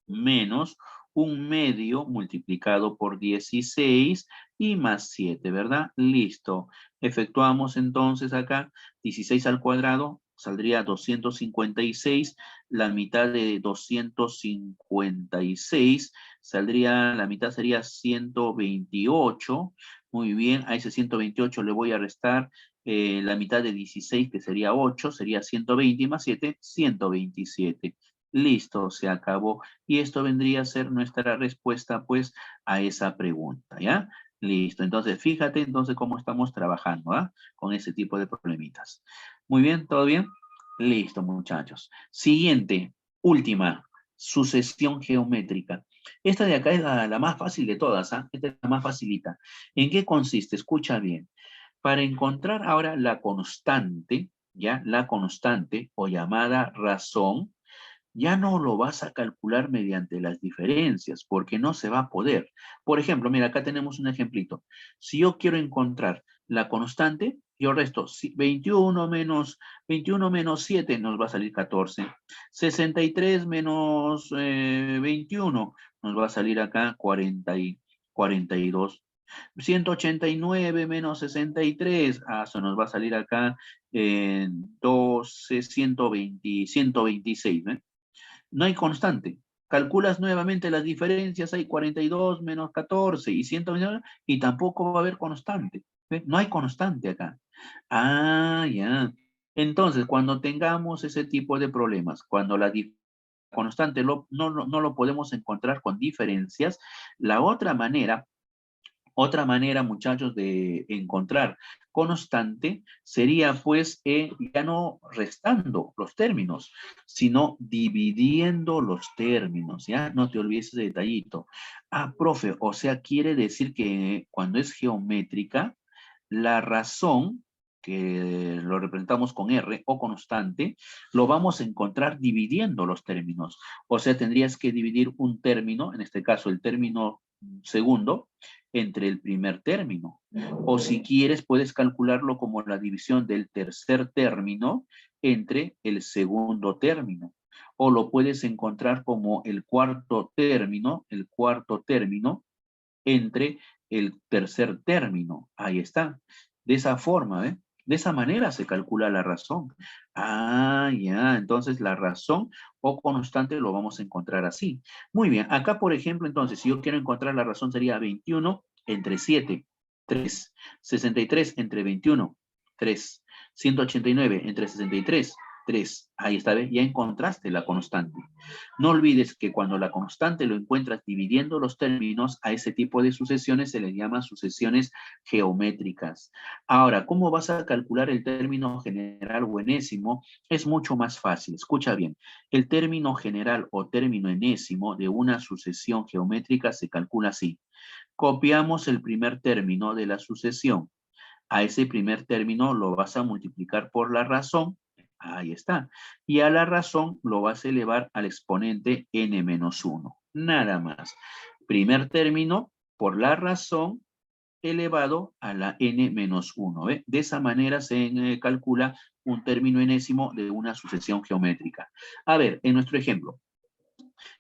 menos un medio multiplicado por 16 y más 7, ¿verdad? Listo. Efectuamos entonces acá 16 al cuadrado, saldría 256, la mitad de 256, saldría, la mitad sería 128, muy bien, a ese 128 le voy a restar la mitad de 16, que sería 8, sería 120 y más 7, 127. Listo, se acabó. Y esto vendría a ser nuestra respuesta, pues, a esa pregunta, ¿ya? Listo. Entonces, fíjate entonces cómo estamos trabajando, ¿ah? Con ese tipo de problemitas. Muy bien, ¿todo bien? Listo, muchachos. Siguiente, última, sucesión geométrica. Esta de acá es la más fácil de todas, ¿ah? Esta es la más facilita. ¿En qué consiste? Escucha bien. Para encontrar ahora la constante, ¿ya? La constante o llamada razón, ya no lo vas a calcular mediante las diferencias, porque no se va a poder. Por ejemplo, mira, acá tenemos un ejemplito. Si yo quiero encontrar la constante, yo resto 21 menos 7 nos va a salir 14. 63 menos 21 nos va a salir acá 42. 189 menos 63, eso nos va a salir acá en 12, 120, 126, ¿eh? No hay constante. Calculas nuevamente las diferencias, hay 42 menos 14 y 129, y tampoco va a haber constante. ¿Ve? No hay constante acá. Ah, ya. Entonces, cuando tengamos ese tipo de problemas, cuando la constante no lo podemos encontrar con diferencias, la otra manera, muchachos, de encontrar constante sería pues ya no restando los términos, sino dividiendo los términos, ¿ya? No te olvides ese detallito. Ah, profe, o sea, quiere decir que cuando es geométrica, la razón, que lo representamos con R o constante, lo vamos a encontrar dividiendo los términos. O sea, tendrías que dividir un término, en este caso el término segundo, entre el primer término. O si quieres, puedes calcularlo como la división del tercer término entre el segundo término. O lo puedes encontrar como el cuarto término entre el tercer término. Ahí está. De esa forma, ¿eh? De esa manera se calcula la razón. Ah, ya. Entonces la razón o constante lo vamos a encontrar así. Muy bien. Acá, por ejemplo, entonces, si yo quiero encontrar la razón sería 21 entre 7, 3. 63 entre 21, 3. 189 entre 63, 3. Ahí está, ¿ves? Ya encontraste la constante. No olvides que cuando la constante lo encuentras dividiendo los términos, a ese tipo de sucesiones se les llama sucesiones geométricas. Ahora, ¿cómo vas a calcular el término general o enésimo? Es mucho más fácil. Escucha bien. El término general o término enésimo de una sucesión geométrica se calcula así. Copiamos el primer término de la sucesión. A ese primer término lo vas a multiplicar por la razón. Ahí está. Y a la razón lo vas a elevar al exponente n-1. Nada más. Primer término por la razón elevado a la n-1. ¿Ve? De esa manera se calcula un término enésimo de una sucesión geométrica. A ver, en nuestro ejemplo,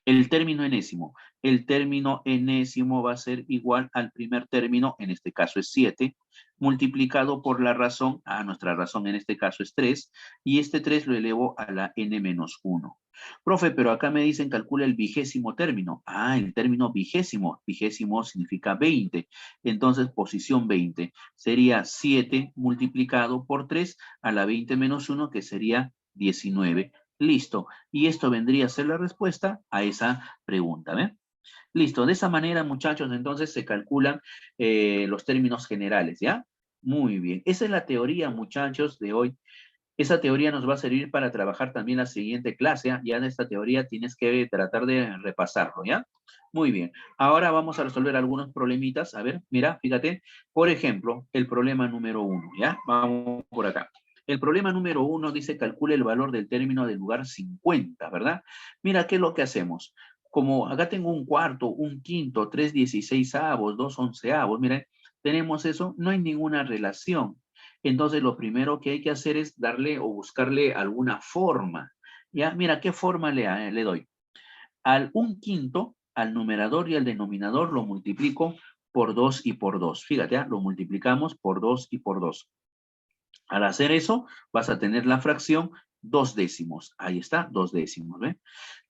el término enésimo. El término enésimo va a ser igual al primer término, en este caso es 7, multiplicado por la razón, nuestra razón en este caso es 3, y este 3 lo elevo a la n-1. Profe, pero acá me dicen calcula el vigésimo término. El término vigésimo. Vigésimo significa 20. Entonces, posición 20 sería 7 multiplicado por 3 a la 20 menos 1, que sería 19. Listo. Y esto vendría a ser la respuesta a esa pregunta. ¿Ve? Listo. De esa manera, muchachos, entonces se calculan los términos generales, ¿ya? Muy bien. Esa es la teoría, muchachos, de hoy. Esa teoría nos va a servir para trabajar también la siguiente clase, ¿ya? Ya en esta teoría tienes que tratar de repasarlo, ¿ya? Muy bien. Ahora vamos a resolver algunos problemitas. A ver, mira, fíjate. Por ejemplo, el problema número 1, ¿ya? Vamos por acá. El problema número 1 dice calcule el valor del término del lugar 50, ¿verdad? Mira, ¿qué es lo que hacemos? Como acá tengo un cuarto, un quinto, 3 16avos, 2 onceavos, miren, tenemos eso, no hay ninguna relación. Entonces, lo primero que hay que hacer es darle o buscarle alguna forma. ¿Ya? Mira, ¿qué forma le doy? Al un quinto, al numerador y al denominador lo multiplico por 2 y por 2. Fíjate, ¿ya? Lo multiplicamos por 2 y por 2. Al hacer eso, vas a tener la fracción 2 décimos. Ahí está, 2 décimos. ¿Ve?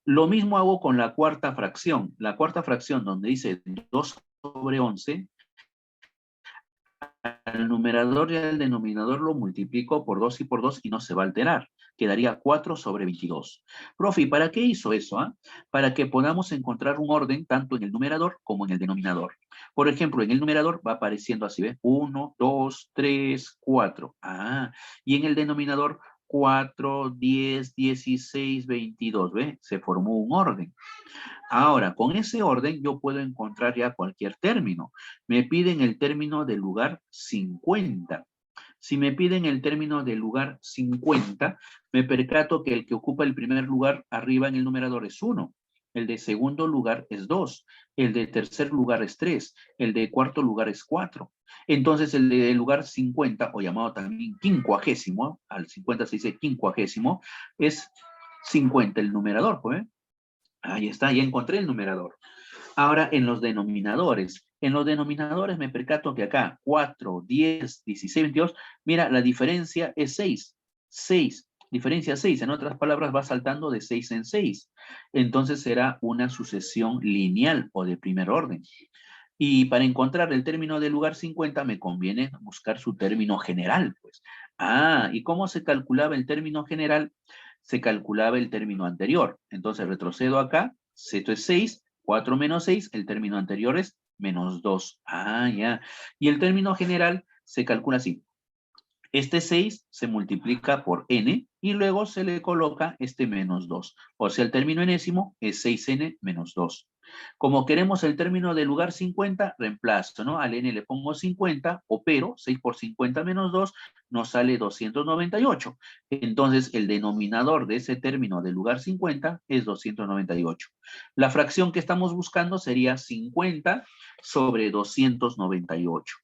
Lo mismo hago con la cuarta fracción. La cuarta fracción donde dice 2 sobre 11, al numerador y al denominador lo multiplico por 2 y por 2 y no se va a alterar. Quedaría 4 sobre 22. Profe, ¿para qué hizo eso? Para que podamos encontrar un orden tanto en el numerador como en el denominador. Por ejemplo, en el numerador va apareciendo así, ¿ves? 1, 2, 3, 4. Y en el denominador 4, 10, 16, 22. ¿Ves? Se formó un orden. Ahora, con ese orden yo puedo encontrar ya cualquier término. Me piden el término del lugar 50. Si me piden el término del lugar 50, me percato que el que ocupa el primer lugar arriba en el numerador es 1. El de segundo lugar es 2. El de tercer lugar es 3. El de cuarto lugar es 4. Entonces, el de lugar 50, o llamado también quincuagésimo, al 50 se dice quincuagésimo, es 50 el numerador, pues. Ahí está, ya encontré el numerador. Ahora, en los denominadores, En los denominadores me percato que acá 4, 10, 16, 22, mira, la diferencia es 6. 6, diferencia 6. En otras palabras, va saltando de 6 en 6. Entonces será una sucesión lineal o de primer orden. Y para encontrar el término del lugar 50 me conviene buscar su término general, pues. Ah, ¿y cómo se calculaba el término general? Se calculaba el término anterior. Entonces retrocedo acá, esto es 6, 4 menos 6, el término anterior es menos 2. Ah, ya. Y el término general se calcula así. Este 6 se multiplica por n y luego se le coloca este menos 2. O sea, el término enésimo es 6n menos 2. Como queremos el término del lugar 50, reemplazo, ¿no? Al n le pongo 50, opero, 6 por 50 menos 2, nos sale 298. Entonces, el denominador de ese término del lugar 50 es 298. La fracción que estamos buscando sería 50 sobre 298.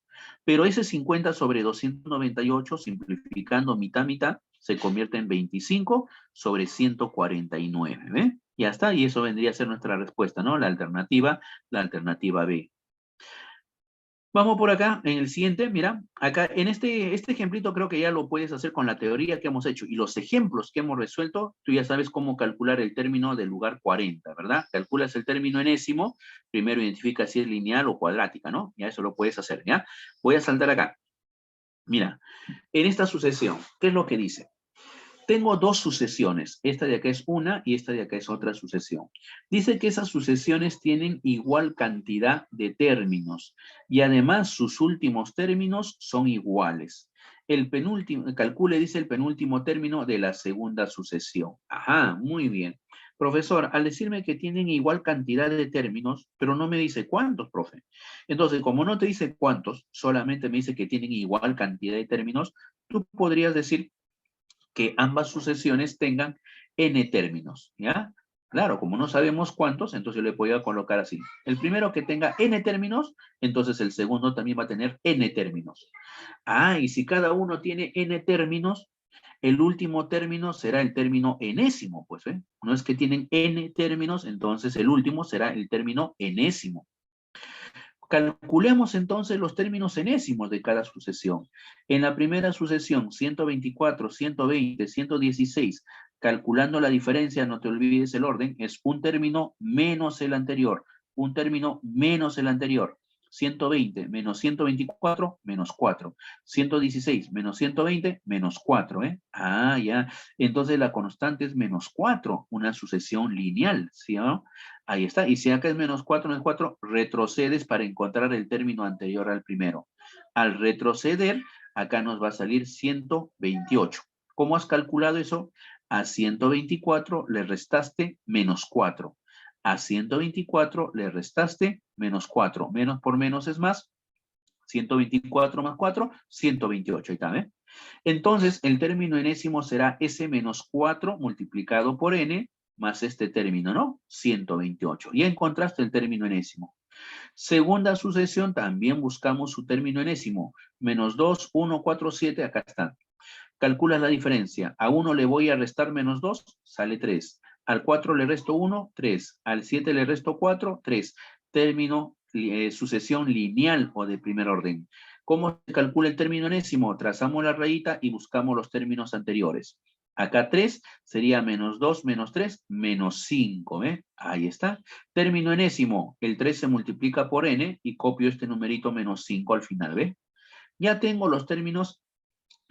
Pero ese 50 sobre 298, simplificando mitad, mitad, se convierte en 25 sobre 149, ¿ve? Ya está, y eso vendría a ser nuestra respuesta, ¿no? La alternativa B. Vamos por acá, en el siguiente, mira, acá en este ejemplito creo que ya lo puedes hacer con la teoría que hemos hecho y los ejemplos que hemos resuelto, tú ya sabes cómo calcular el término del lugar 40, ¿verdad? Calculas el término enésimo, primero identifica si es lineal o cuadrática, ¿no? Ya eso lo puedes hacer, ¿ya? Voy a saltar acá. Mira, en esta sucesión, ¿qué es lo que dice? Tengo dos sucesiones, esta de acá es una y esta de acá es otra sucesión. Dice que esas sucesiones tienen igual cantidad de términos y además sus últimos términos son iguales. El penúltimo, calcule, dice el penúltimo término de la segunda sucesión. Ajá, muy bien. Profesor, al decirme que tienen igual cantidad de términos, pero no me dice cuántos, profe. Entonces, como no te dice cuántos, solamente me dice que tienen igual cantidad de términos, tú podrías decir que ambas sucesiones tengan n términos, ¿ya? Claro, como no sabemos cuántos, entonces yo le voy a colocar así. El primero que tenga n términos, entonces el segundo también va a tener n términos. Ah, y si cada uno tiene n términos, el último término será el término enésimo, pues, ¿eh? No es que tienen n términos, entonces el último será el término enésimo. Calculemos entonces los términos enésimos de cada sucesión. En la primera sucesión, 124, 120, 116, calculando la diferencia, no te olvides el orden, es un término menos el anterior, un término menos el anterior. 120 menos 124, menos 4. 116 menos 120, menos 4, ¿eh? Ah, ya. Entonces la constante es menos 4, una sucesión lineal, ¿sí o no? Ahí está. Y si acá es menos 4, menos 4, retrocedes para encontrar el término anterior al primero. Al retroceder, acá nos va a salir 128. ¿Cómo has calculado eso? A 124 le restaste menos 4. A 124 le restaste menos 4. Menos por menos es más. 124 más 4, 128. Ahí está, ¿eh? Entonces, el término enésimo será S menos 4 multiplicado por N más este término, ¿no? 128. Ya encontraste el término enésimo. Segunda sucesión, también buscamos su término enésimo. Menos 2, 1, 4, 7, acá está. Calculas la diferencia. A 1 le voy a restar menos 2, sale 3. Al 4 le resto 1, 3. Al 7 le resto 4, 3. Término, sucesión lineal o de primer orden. ¿Cómo se calcula el término enésimo? Trazamos la rayita y buscamos los términos anteriores. Acá 3 sería menos 2 menos 3, menos 5. ¿eh? Ahí está. Término enésimo, el 3 se multiplica por n y copio este numerito menos 5 al final. ¿Ve? Ya tengo los términos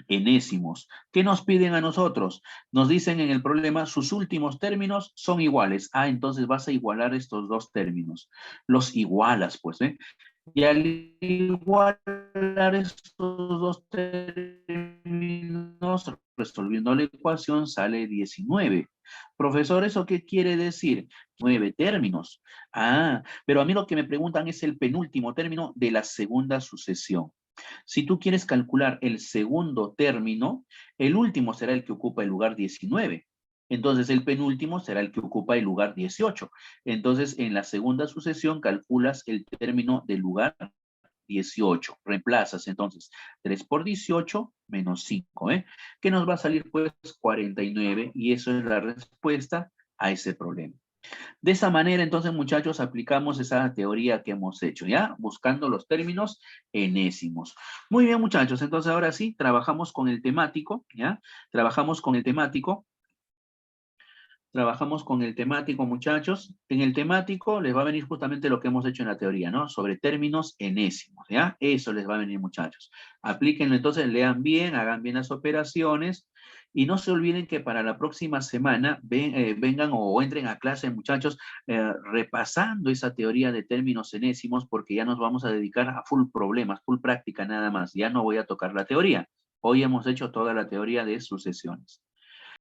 enésimos. ¿Qué nos piden a nosotros? Nos dicen en el problema, sus últimos términos son iguales. Ah, entonces vas a igualar estos dos términos. Los igualas, pues, ¿eh? Y al igualar estos dos términos, resolviendo la ecuación, sale 19. Profesor, ¿eso qué quiere decir? 9 términos. Ah, pero a mí lo que me preguntan es el penúltimo término de la segunda sucesión. Si tú quieres calcular el segundo término, el último será el que ocupa el lugar 19. Entonces el penúltimo será el que ocupa el lugar 18. Entonces en la segunda sucesión calculas el término del lugar 18. Reemplazas entonces 3 por 18 menos 5. ¿Qué nos va a salir? Pues 49 y eso es la respuesta a ese problema. De esa manera, entonces, muchachos, aplicamos esa teoría que hemos hecho, ¿ya? Buscando los términos enésimos. Muy bien, muchachos. Entonces, ahora sí, trabajamos con el temático, ¿ya? Trabajamos con el temático. Trabajamos con el temático, muchachos. En el temático les va a venir justamente lo que hemos hecho en la teoría, ¿no? Sobre términos enésimos, ¿ya? Eso les va a venir, muchachos. Aplíquenlo entonces, lean bien, hagan bien las operaciones y no se olviden que para la próxima semana vengan o entren a clase, muchachos, repasando esa teoría de términos enésimos porque ya nos vamos a dedicar a full problemas, full práctica nada más. Ya no voy a tocar la teoría. Hoy hemos hecho toda la teoría de sucesiones.